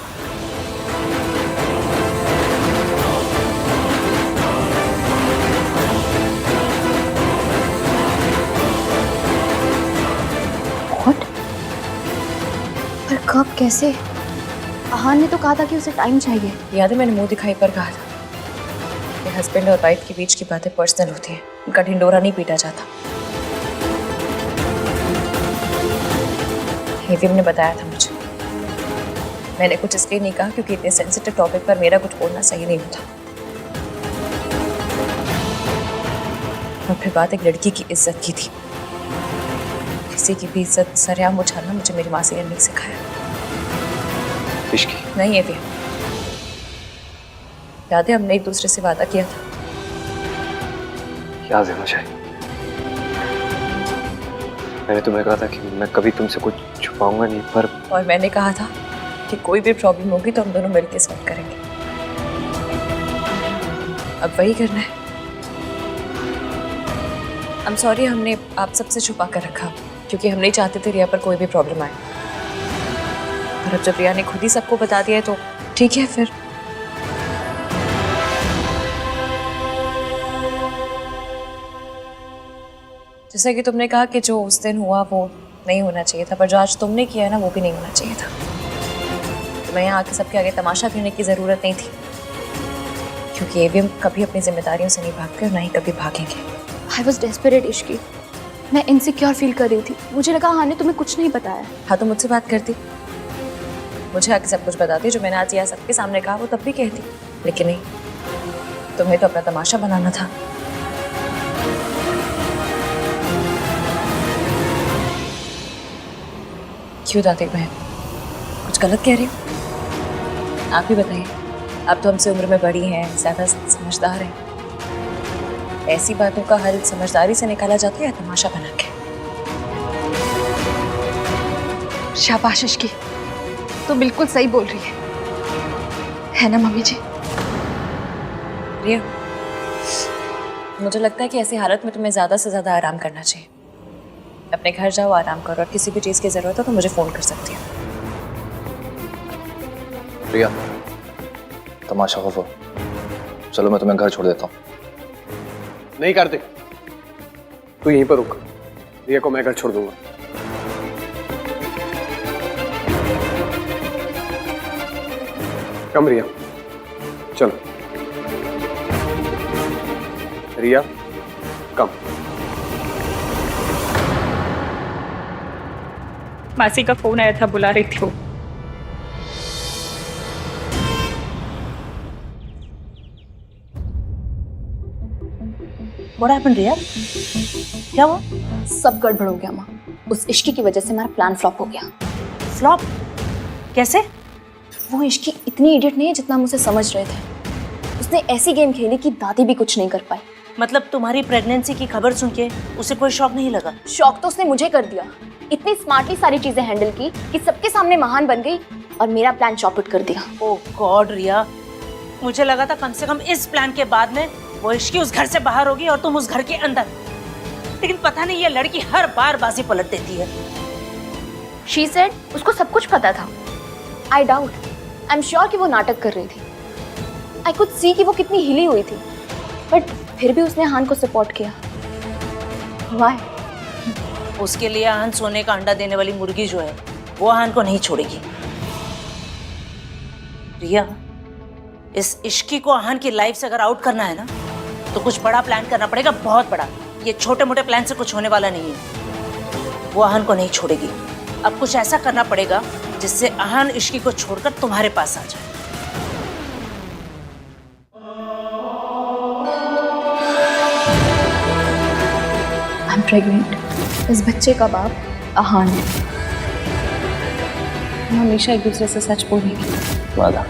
What? पर कब, कैसे? आहान ने तो कहा था कि उसे टाइम चाहिए। याद है मैंने मुंह दिखाई पर कहा था कि हस्बैंड और वाइफ के बीच की बातें पर्सनल होती हैं, उनका ढिंडोरा नहीं पीटा जाता। एवीएम ने बताया था मुझे। मैंने कुछ इसलिए नहीं कहा क्योंकि इतने सेंसिटिव टॉपिक पर मेरा कुछ बोलना सही नहीं होता। और फिर बात एक लड़की की इज्जत की थी। किसी की भी इज्जत सरेआम उछालना मुझे मेरी मासी ने नहीं सिखाया। इश्की नहीं एवीएम, याद है हमने एक दूसरे से वादा किया था? याद है मुझे। मैंने तुम्हें कहा था कि मैं कभी तुमसे कुछ छुपाऊंगा नहीं, पर और मैंने कहा था कि कोई भी प्रॉब्लम होगी तो हम दोनों मिलकर सॉल्व करेंगे। अब वही करना है। I'm sorry हमने आप सबसे छुपा कर रखा क्योंकि हम नहीं चाहते थे रिया पर कोई भी प्रॉब्लम आए। और अब जब रिया ने खुद ही सबको बता दिया है तो ठीक है फिर। जैसा कि तुमने कहा कि जो उस दिन हुआ वो नहीं होना चाहिए था, पर जो आज तुमने किया है ना वो भी नहीं होना चाहिए था। तो मैं यहाँ आके सबके आगे तमाशा करने की ज़रूरत नहीं थी क्योंकि एवीएम कभी अपनी जिम्मेदारियों से नहीं भागते और ना ही कभी भागेंगे। I was desperate Ishki. मैं इनसिक्योर फील कर रही थी। मुझे लगा हाँ ने तुम्हें कुछ नहीं बताया। हाँ तो मुझसे बात करती, मुझे आके सब कुछ बताती। जो मैंने आज यहाँ सबके सामने कहा वो तब भी कहती, लेकिन नहीं, तुम्हें तो अपना तमाशा बनाना था। क्यों दादी बहन, कुछ गलत कह रही हो? आप ही बताइए, आप तो हमसे उम्र में बड़ी हैं, ज्यादा समझदार हैं। ऐसी बातों का हल समझदारी से निकाला जाता है या तमाशा बना के? शाबाश इश्की, तो बिल्कुल सही बोल रही है ना मम्मी जी? रिया, मुझे लगता है कि ऐसी हालत में तुम्हें ज्यादा से ज्यादा आराम करना चाहिए। अपने घर जाओ, आराम करो, और किसी भी चीज की जरूरत हो तो मुझे फोन कर सकती हो। रिया, तमाशा हो, चलो मैं तुम्हें घर छोड़ देता हूँ। नहीं करते, तू यहीं पर रुक, रिया को मैं घर छोड़ दूंगा। कम रिया, चलो रिया कम। मासी का फोन आया था, बुला रही थी वो। What happened, रिया? क्या हुआ? सब गड़बड़ हो गया माँ। उस इश्की की वजह से हमारा प्लान फ्लॉप हो गया। फ्लॉप? कैसे? वो इश्की इतनी इडियट नहीं है जितना हम उसे समझ रहे थे। उसने ऐसी गेम खेली कि दादी भी कुछ नहीं कर पाई। मतलब तुम्हारी प्रेगनेंसी की खबर सुन के उसे कोई शौक नहीं लगा? शौक तो उसने मुझे कर दिया। इतनी स्मार्टली सारी चीजें हैंडल की कि सबके सामने महान बन गई और मेरा प्लान चौपट कर दिया। ओह गॉड रिया, मुझे लगा था कम से कम इस प्लान के बाद में वो इश्की उस घर से बाहर होगी और तुम उस घर के अंदर। लेकिन पता नहीं ये लड़की हर बार बाजी पलट देती है। She said उसको सब कुछ पता था। I doubt, I'm sure कि वो नाटक कर रही थी। I could see कि वो कितनी हिली हुई थी, बट फिर भी उसने आहान को सपोर्ट किया। Why? उसके लिए आहान सोने का अंडा देने वाली मुर्गी जो है वो आहान को नहीं छोड़ेगी। रिया, इस इश्की को आहान की लाइफ से अगर आउट करना है ना तो कुछ बड़ा प्लान करना पड़ेगा, बहुत बड़ा। ये छोटे मोटे प्लान से कुछ होने वाला नहीं है। वो आहान को नहीं छोड़ेगी। अब कुछ ऐसा करना पड़ेगा जिससे आहान इश्की को छोड़कर तुम्हारे पास आ जाए। I'm pregnant। इस बच्चे का बाप आहान है। हम हमेशा एक दूसरे से सच बोलेंगे। वादा।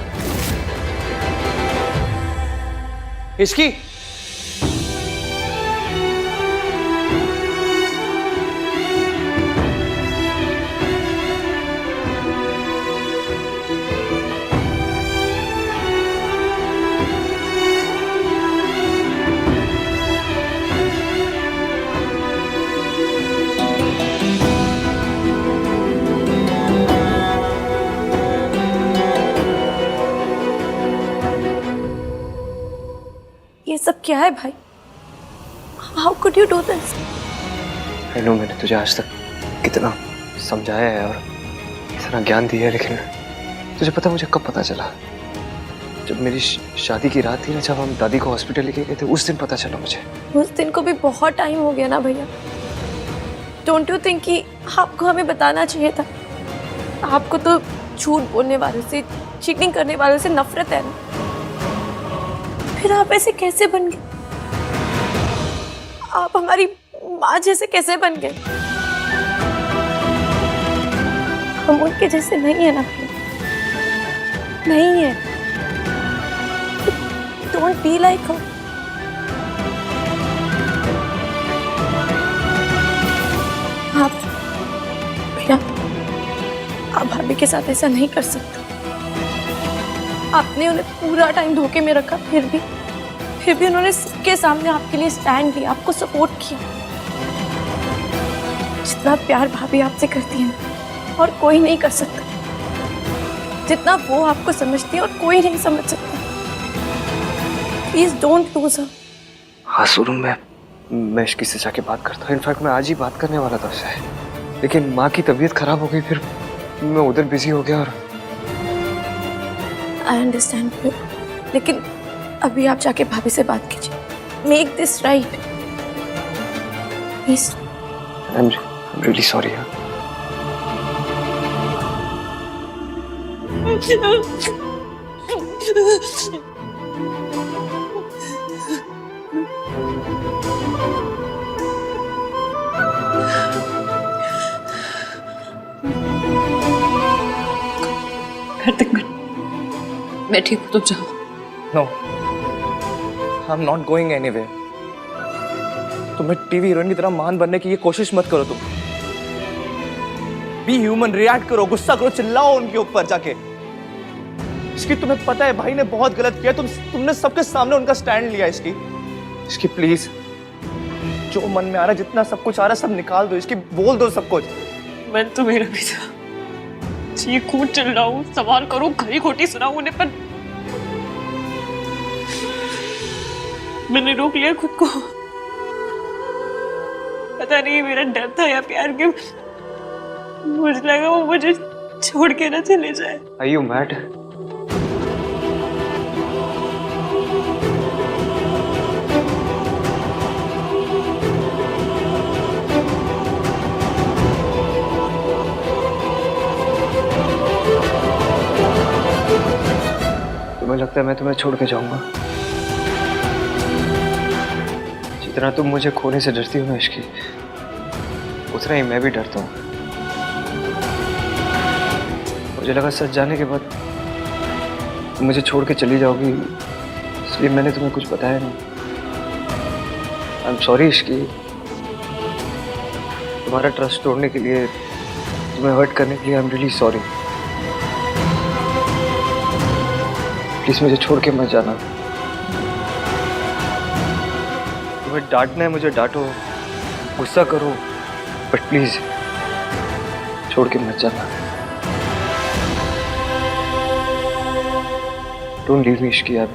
इश्की, ये सब क्या है भाई? How could you do this? I know, मैंने तुझे आज तक कितना समझाया है और इतना ज्ञान दिया है, लेकिन तुझे पता मुझे कब पता चला? जब मेरी शादी की रात थी ना, जब हम दादी को हॉस्पिटल लेके गए थे, उस दिन पता चला मुझे। उस दिन को भी बहुत टाइम हो गया ना भैया। डोंट यू थिंक कि आपको हमें बताना चाहिए था? आपको तो झूठ बोलने वालों से, चीटिंग करने वालों से नफरत है ना। फिर आप ऐसे कैसे बन गए? आप हमारी माँ जैसे कैसे बन गए? हम उनके जैसे नहीं है ना भैया, नहीं है। डोंट बी लाइक हर। आप भैया, आप भाभी के साथ ऐसा नहीं कर सकते। आपने उन्हें पूरा टाइम धोखे में रखा, फिर भी उन्होंने सबके सामने आपके लिए स्टैंड लिया, आपको सपोर्ट किया। जितना प्यार भाभी आपसे करती है ना, और कोई नहीं कर सकता। जितना वो आपको समझती है और कोई नहीं समझ सकता। Please don't lose her. हाँ सुरू, मैं इश्की से जाके बात करता हूँ। इनफैक्ट मैं आज ही बात करने वाला था उससे, लेकिन माँ की तबीयत खराब हो गई, फिर मैं उधर बिजी हो गया। और आई अंडरस्टैंड, लेकिन अभी आप जाके भाभी से बात कीजिए। Make this right. Please. I'm really sorry. घर तक मैं ठीक हूँ, तुम जाओ। No, I am not going anywhere. तुम्हें टीवी हीरोइन की तरह महान बनने की ये कोशिश मत करो तुम। बी ह्यूमन, रिएक्ट करो, गुस्सा करो, चिल्लाओ उनके ऊपर जाके। इसकी तुम्हें पता है भाई ने बहुत गलत किया, तुमने सबके सामने उनका स्टैंड लिया। इसकी प्लीज, जो मन में आ रहा है, जितना सब कुछ आ रहा है, सब निकाल दो। इसकी बोल दो सब कुछ। मैं तो मेरा भी था, चीखूं चिल्लाऊं, सवाल करूं, खरी खोटी सुनाऊं उन्हें, पर मैंने रोक लिया खुद को। पता नहीं मेरा डर था या प्यार के, मुझे लगा वो मुझे छोड़ के ना चले जाए। Are you mad? तुम्हें लगता है मैं तुम्हें छोड़ के जाऊंगा? जितना तुम मुझे खोने से डरती हो ना इश्की, उतना ही मैं भी डरता हूँ। मुझे लगा सच जाने के बाद तुम मुझे छोड़ के चली जाओगी, इसलिए मैंने तुम्हें कुछ बताया नहीं। आई एम सॉरी इश्की, तुम्हारा ट्रस्ट तोड़ने के लिए, तुम्हें हर्ट करने के लिए I am really sorry. Please मुझे छोड़ के मत जाना। तुम्हें डांटना है मुझे डांटो, गुस्सा करो, बट प्लीज छोड़ के मत जाना। Don't leave me Ishki, I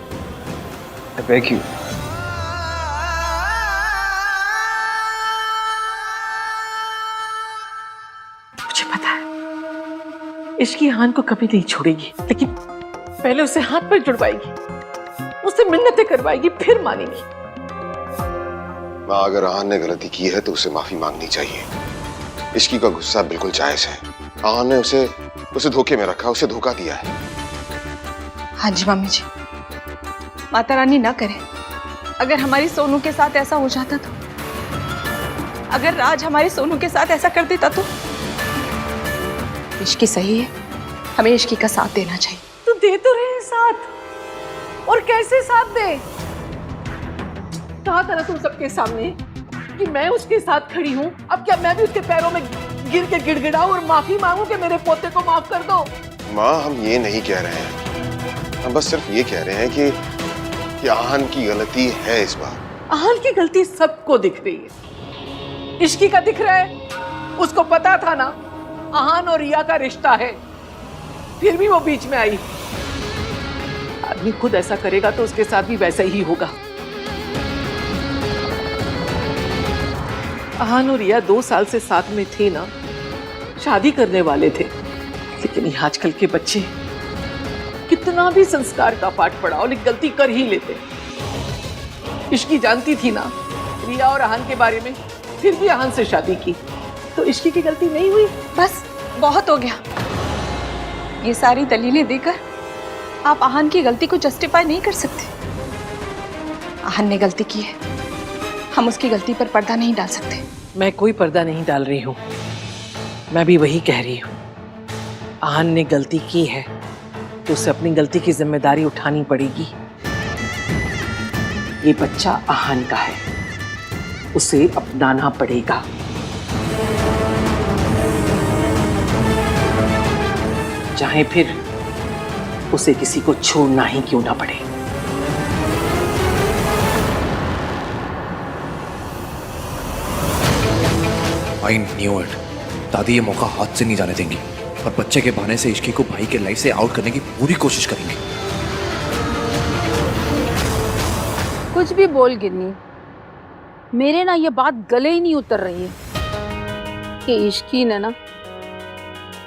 beg you. मुझे पता है इश्की आहान को कभी नहीं छोड़ेगी, लेकिन पहले उसे हाथ पर जुड़वाएगी, उससे मिन्नतें करवाएगी, फिर मानेगी। माँ, अगर आहान ने गलती की है तो उसे माफी मांगनी चाहिए। इश्की का गुस्सा बिल्कुल जायज है। आहान ने उसे धोखे में रखा, उसे धोखा दिया है। हाँ जी मम्मी जी, माता रानी ना करे, अगर हमारी सोनू के साथ ऐसा हो जाता तो, अगर राज हमारी सोनू के साथ ऐसा कर देता तो। इश्की सही है, हमें इश्की का साथ देना चाहिए। तो दे तो रहे साथ, और कैसे साथ दे? कहा था ना तुम सबके सामने कि मैं उसके साथ खड़ी हूँ। अब क्या मैं भी उसके पैरों में गिर के गिड़गिड़ाऊं और माफी मांगू कि मेरे पोते को माफ कर दो? माँ, हम ये नहीं कह रहे हैं, हम बस सिर्फ ये कह रहे हैं कि आहान की गलती है इस बार। आहान की गलती सबको दिख रही है, इश्की का दिख रहा है। उसको पता था ना आहान और रिया का रिश्ता है, फिर भी वो बीच में आई। आदमी खुद ऐसा करेगा तो उसके साथ भी वैसा ही होगा। आहान और रिया 2 साल से साथ में थे ना, शादी करने वाले थे, लेकिन ये आजकल के बच्चे कितना भी संस्कार का पाठ पढ़ाओ लेकिन गलती कर ही लेते। इश्की जानती थी ना रिया और आहान के बारे में, फिर भी आहान से शादी की, तो इश्की की गलती नहीं हुई। बस बहुत हो गया, ये सारी दलीलें देकर आप आहान की गलती को जस्टिफाई नहीं कर सकते। आहान ने गलती की है, हम उसकी गलती पर पर्दा नहीं डाल सकते। मैं कोई पर्दा नहीं डाल रही हूँ, मैं भी वही कह रही हूँ। आहान ने गलती की है तो उसे अपनी गलती की जिम्मेदारी उठानी पड़ेगी। ये बच्चा आहान का है, उसे अपनाना पड़ेगा। चाहे फिर उसे किसी को छोड़ना ही क्यों ना पड़े। I knew it. दादी ये मौका हाथ से नहीं जाने देंगी और बच्चे के बहाने से इश्की को भाई के लाइफ से आउट करने की पूरी कोशिश करेंगे। कुछ भी बोल गिन्नी, मेरे ना ये बात गले ही नहीं उतर रही है कि इश्की ने ना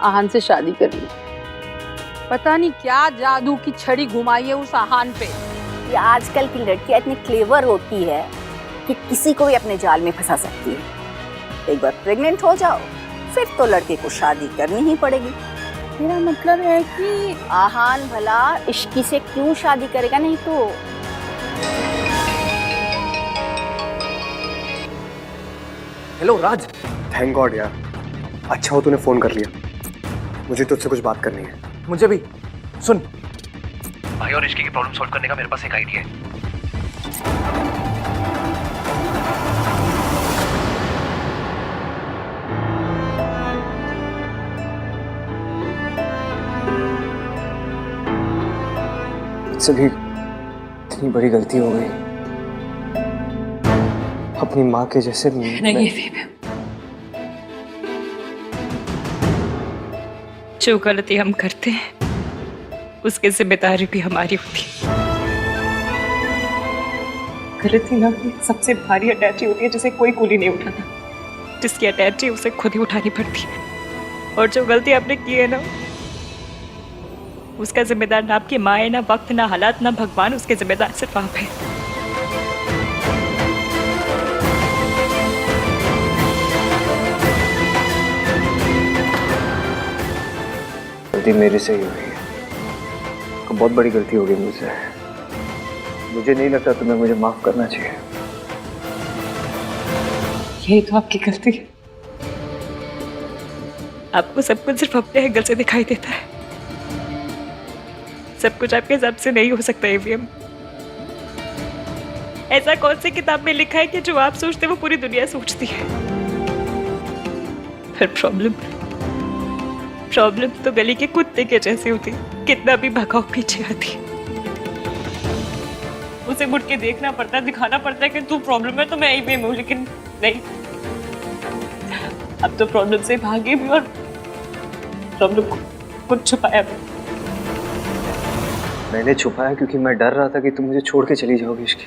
आहान से शादी कर ली। पता नहीं क्या जादू की छड़ी घुमाई है उस आहान पे। ये आजकल की लड़कियां इतनी क्लेवर होती है कि किसी को भी अपने जाल में फंसा सकती है। एक बार प्रेग्नेंट हो जाओ फिर तो लड़के को शादी करनी ही पड़ेगी। मेरा मतलब है कि आहान भला इश्की से क्यों शादी करेगा, नहीं तो। हेलो राज। थैंक गॉड यार, अच्छा हो तूने फोन कर लिया, मुझे तुझसे कुछ बात करनी है। मुझे भी। सुन भाई और इश्की की प्रॉब्लम सॉल्व करने का मेरे पास एक आइडिया है। मुझसे भी इतनी बड़ी गलती हो गई, अपनी माँ के जैसे नहीं, जो गलती हम करते हैं उसकी जिम्मेदारी भी हमारी होती है। गलती ना सबसे भारी अटैची होती है जिसे कोई कूली नहीं उठाता, जिसकी अटैची उसे खुद ही उठानी पड़ती है। और जो गलती आपने की है ना, उसका जिम्मेदार ना आपकी माँ है, ना वक्त, ना हालात, ना भगवान, उसके जिम्मेदार सिर्फ आप है। गलती मेरे से ही हुई है, बहुत बड़ी गलती हो गई मुझसे। मुझे नहीं लगता तुम्हें मुझे माफ करना चाहिए। यही तो आपकी गलती है, आपको सब कुछ सिर्फ अपने एंगल से दिखाई देता है। सब कुछ आपके हिसाब से नहीं हो सकता। एवीएम, ऐसा कौन सी किताब में लिखा है कि जो आप सोचते वो पूरी दुनिया सोचती है? पर प्रॉब्लम तो गली के कुत्ते के जैसी होती, कितना भी भगाओ पीछे आती। उसे मुड़ के देखना पड़ता है, दिखाना पड़ता है कि तू प्रॉब्लम है तो मैं एवीएम हूँ, लेकिन नहीं, अब तो प्रॉब्लम से भागे भी और प्रॉब्लम को कुछ छुपाया भी। मैंने छुपाया क्योंकि मैं डर रहा था कि तुम मुझे छोड़ के चली जाओगी। इसकी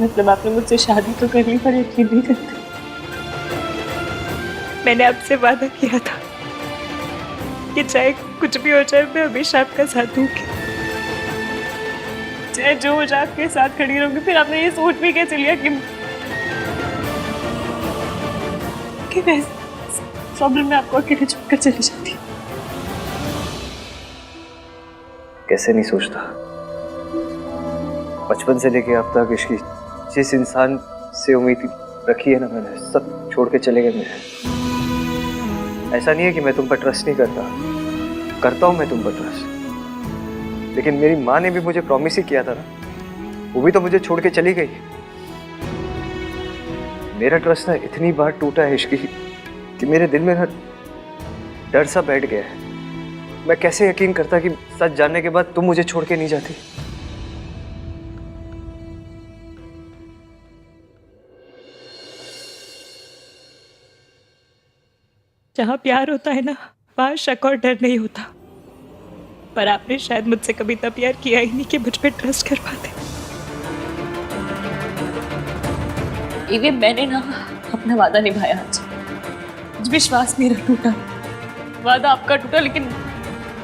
मतलब आपने मुझसे शादी तो कर ली पर यकीन नहीं करते। मैंने आपसे वादा किया था कि चाहे कुछ भी हो जाए मैं हमेशा आपका साथ दूंगी, चाहे जो हो जाए आपके साथ खड़ी रहूंगी। फिर आपने ये सोच भी कैसे लिया कि मैं प्रॉब्लम में आपको अकेले छोड़कर चली जाती? कैसे नहीं सोचता, बचपन से लेके अब तक इसकी जिस इंसान से उम्मीद रखी है ना मैंने, सब छोड़ के चले गए मेरे। ऐसा नहीं है कि मैं तुम पर ट्रस्ट नहीं करता हूं मैं तुम पर ट्रस्ट, लेकिन मेरी माँ ने भी मुझे प्रॉमिस ही किया था ना, वो भी तो मुझे छोड़ के चली गई। मेरा ट्रस्ट ना इतनी बार टूटा है इश्की कि मेरे दिल में ना डर सा बैठ गया है। मैं कैसे यकीन करता कि सच जानने के बाद तुम मुझे छोड़ के नहीं जाती। जहाँ प्यार होता है ना, वहाँ शक और डर नहीं होता। पर आपने शायद मुझसे कभी इतना प्यार किया ही नहीं कि मुझ पे ट्रस्ट कर पाते। इवन मैंने ना अपना वादा निभाया आज विश्वास मेरा टूटा, वादा आपका टूटा, लेकिन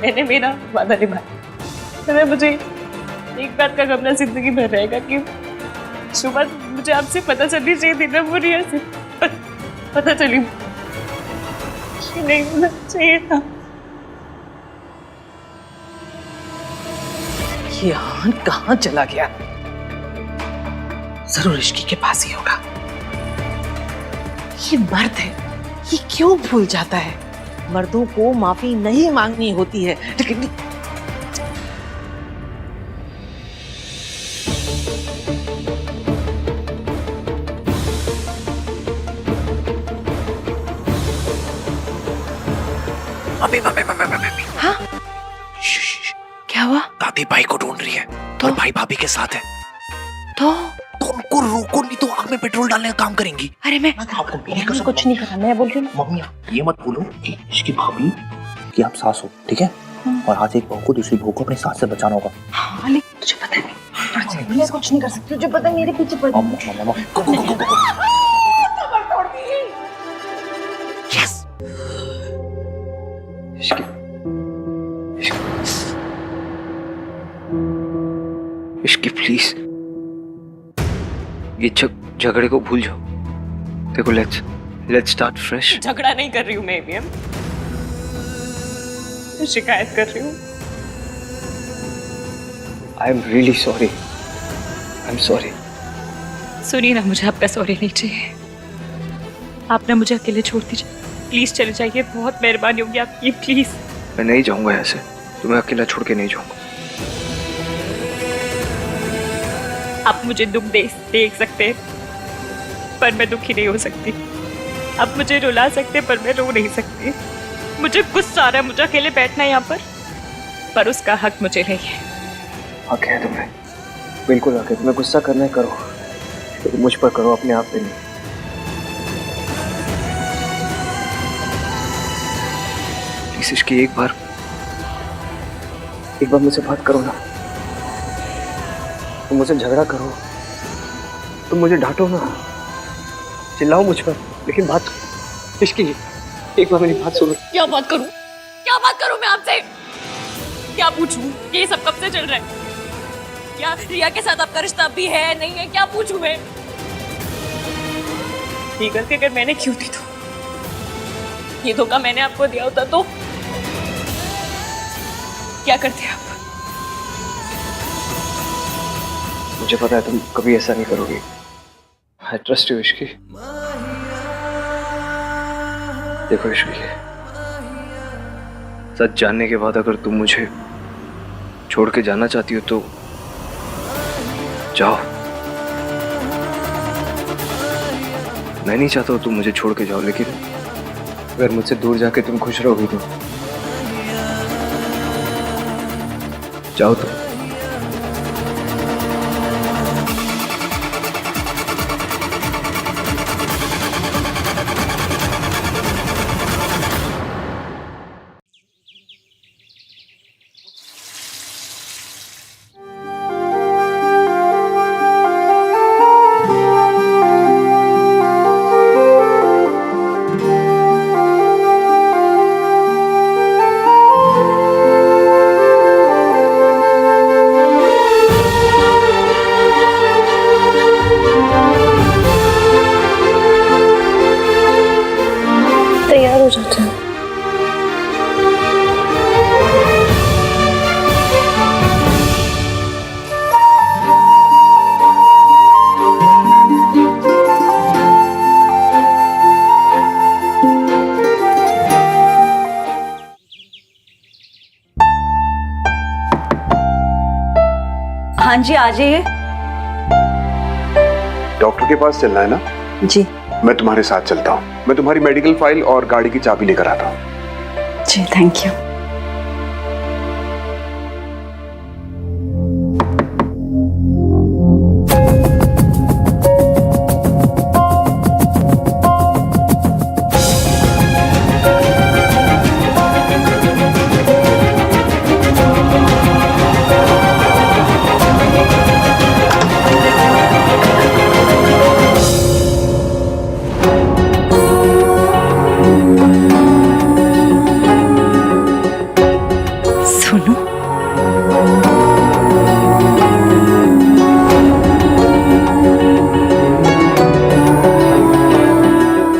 मैंने मेरा वादा निभाया। तो मुझे एक बात का गम जिंदगी भर रहेगा कि सुबह मुझे आपसे पता चलनी चाहिए थी ना, वो रिया से पता चली नहीं होना चाहिए था। ये आहान कहाँ चला गया? जरूर इश्की के पास ही होगा। ये मर्द है, ये क्यों भूल जाता है? मर्दों को माफी नहीं मांगनी होती है, लेकिन हाँ? क्या हुआ? दादी भाई को ढूंढ रही है और भाई भाभी के साथ है। तो उनको रोको, नहीं तो आग में पेट्रोल डालने का काम करेंगी। अरे मैं कुछ नहीं करा, मैं बोल रही हूँ। मम्मी ये मत बोलो कि इसकी भाभी कि आप सास हो, ठीक है? और आज एक बहू को दूसरी बहू को अपनी सास से बचाना होगा। हाँ, लेकिन तुझे पता नहीं, मैं कुछ नहीं कर सकती। तुझे पता है मेरे पीछे पड़ इश्की प्लीज ये झगड़े को भूल जाओ। देखो लेट्स स्टार्ट फ्रेश। झगड़ा नहीं कर रही हूँ मैं एवीएम, शिकायत कर रही हूँ। I am really sorry, I am sorry. सुनिए ना, मुझे आपका सॉरी नहीं चाहिए। आप ना मुझे अकेले छोड़ दीजिए, प्लीज चले जाइए, बहुत मेहरबानी होगी आपकी, प्लीज। मैं नहीं जाऊंगा ऐसे, तुम्हें अकेला छोड़ के नहीं जाऊंगा। आप मुझे दुख देख सकते हैं, पर मैं दुखी नहीं हो सकती। आप मुझे रुला सकते पर मैं रो नहीं सकती। मुझे गुस्सा आ रहा है, मुझे अकेले बैठना है यहाँ पर उसका हक मुझे नहीं है। हक है तुम्हें, बिल्कुल हक है। तुम्हें गुस्सा करना है करो, लेकिन मुझ पर करो, अपने आप पे नहीं। प्लीज इसकी एक बार मुझसे बात करो ना। तुम मुझसे झगड़ा करो, तुम मुझे डांटो ना, चिल्लाओ मुझ पर, लेकिन बात इसकी एक बार मेरी बात सुनो। क्या बात करूं मैं आपसे? क्या पूछूं? ये सब कब से चल रहा है? क्या रिया के साथ आपका रिश्ता भी है नहीं है? क्या पूछूं मैं? ये गलती अगर मैंने क्यों दी, तो ये धोखा मैंने आपको दिया होता तो क्या करते आप? मुझे पता है तुम कभी ऐसा नहीं करोगी। I trust you Ishki. देखो इश्की, सच जानने के बाद अगर तुम मुझे छोड़ के जाना चाहती हो तो जाओ। मैं नहीं चाहता हूं तुम मुझे छोड़ के जाओ, लेकिन अगर मुझसे दूर जाके तुम खुश रहोगी तो जाओ तुम। तैयार हो जाते हैं। हाँ जी, आ जाइए। डॉक्टर के पास चलना है ना? जी मैं तुम्हारे साथ चलता हूँ। मैं तुम्हारी मेडिकल फाइल और गाड़ी की चाबी लेकर आता हूँ। जी, थैंक यू। सोनू,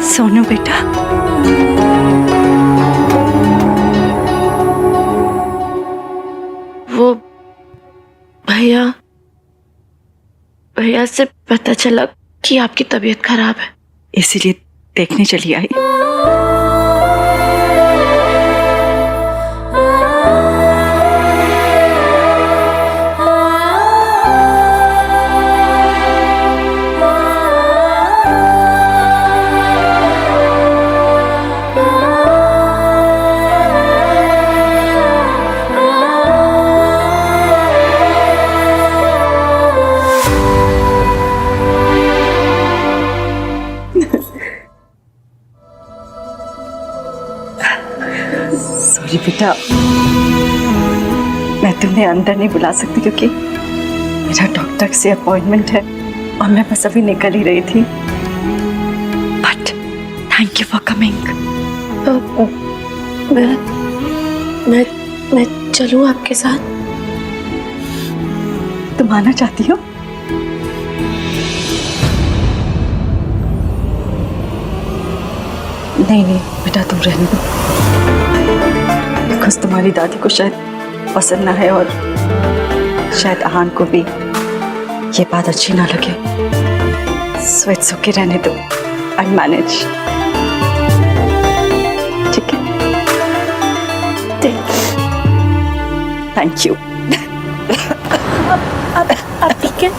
सोनू बेटा, वो भैया से पता चला कि आपकी तबीयत खराब है, इसीलिए देखने चली आई। सॉरी बेटा, मैं तुम्हें अंदर नहीं बुला सकती क्योंकि मेरा डॉक्टर से अपॉइंटमेंट है और मैं बस अभी निकल ही रही थी। But thank you for coming. मैं चलूं आपके साथ? तुम आना चाहती हो? नहीं नहीं बेटा, तुम रहने दो, बिकॉज तुम्हारी दादी को शायद पसंद ना है और शायद आहान को भी ये बात अच्छी ना लगे। सो इट्स ओके, रहने दो, आई मैनेज। ठीक है, थैंक यू। आप ठीक है?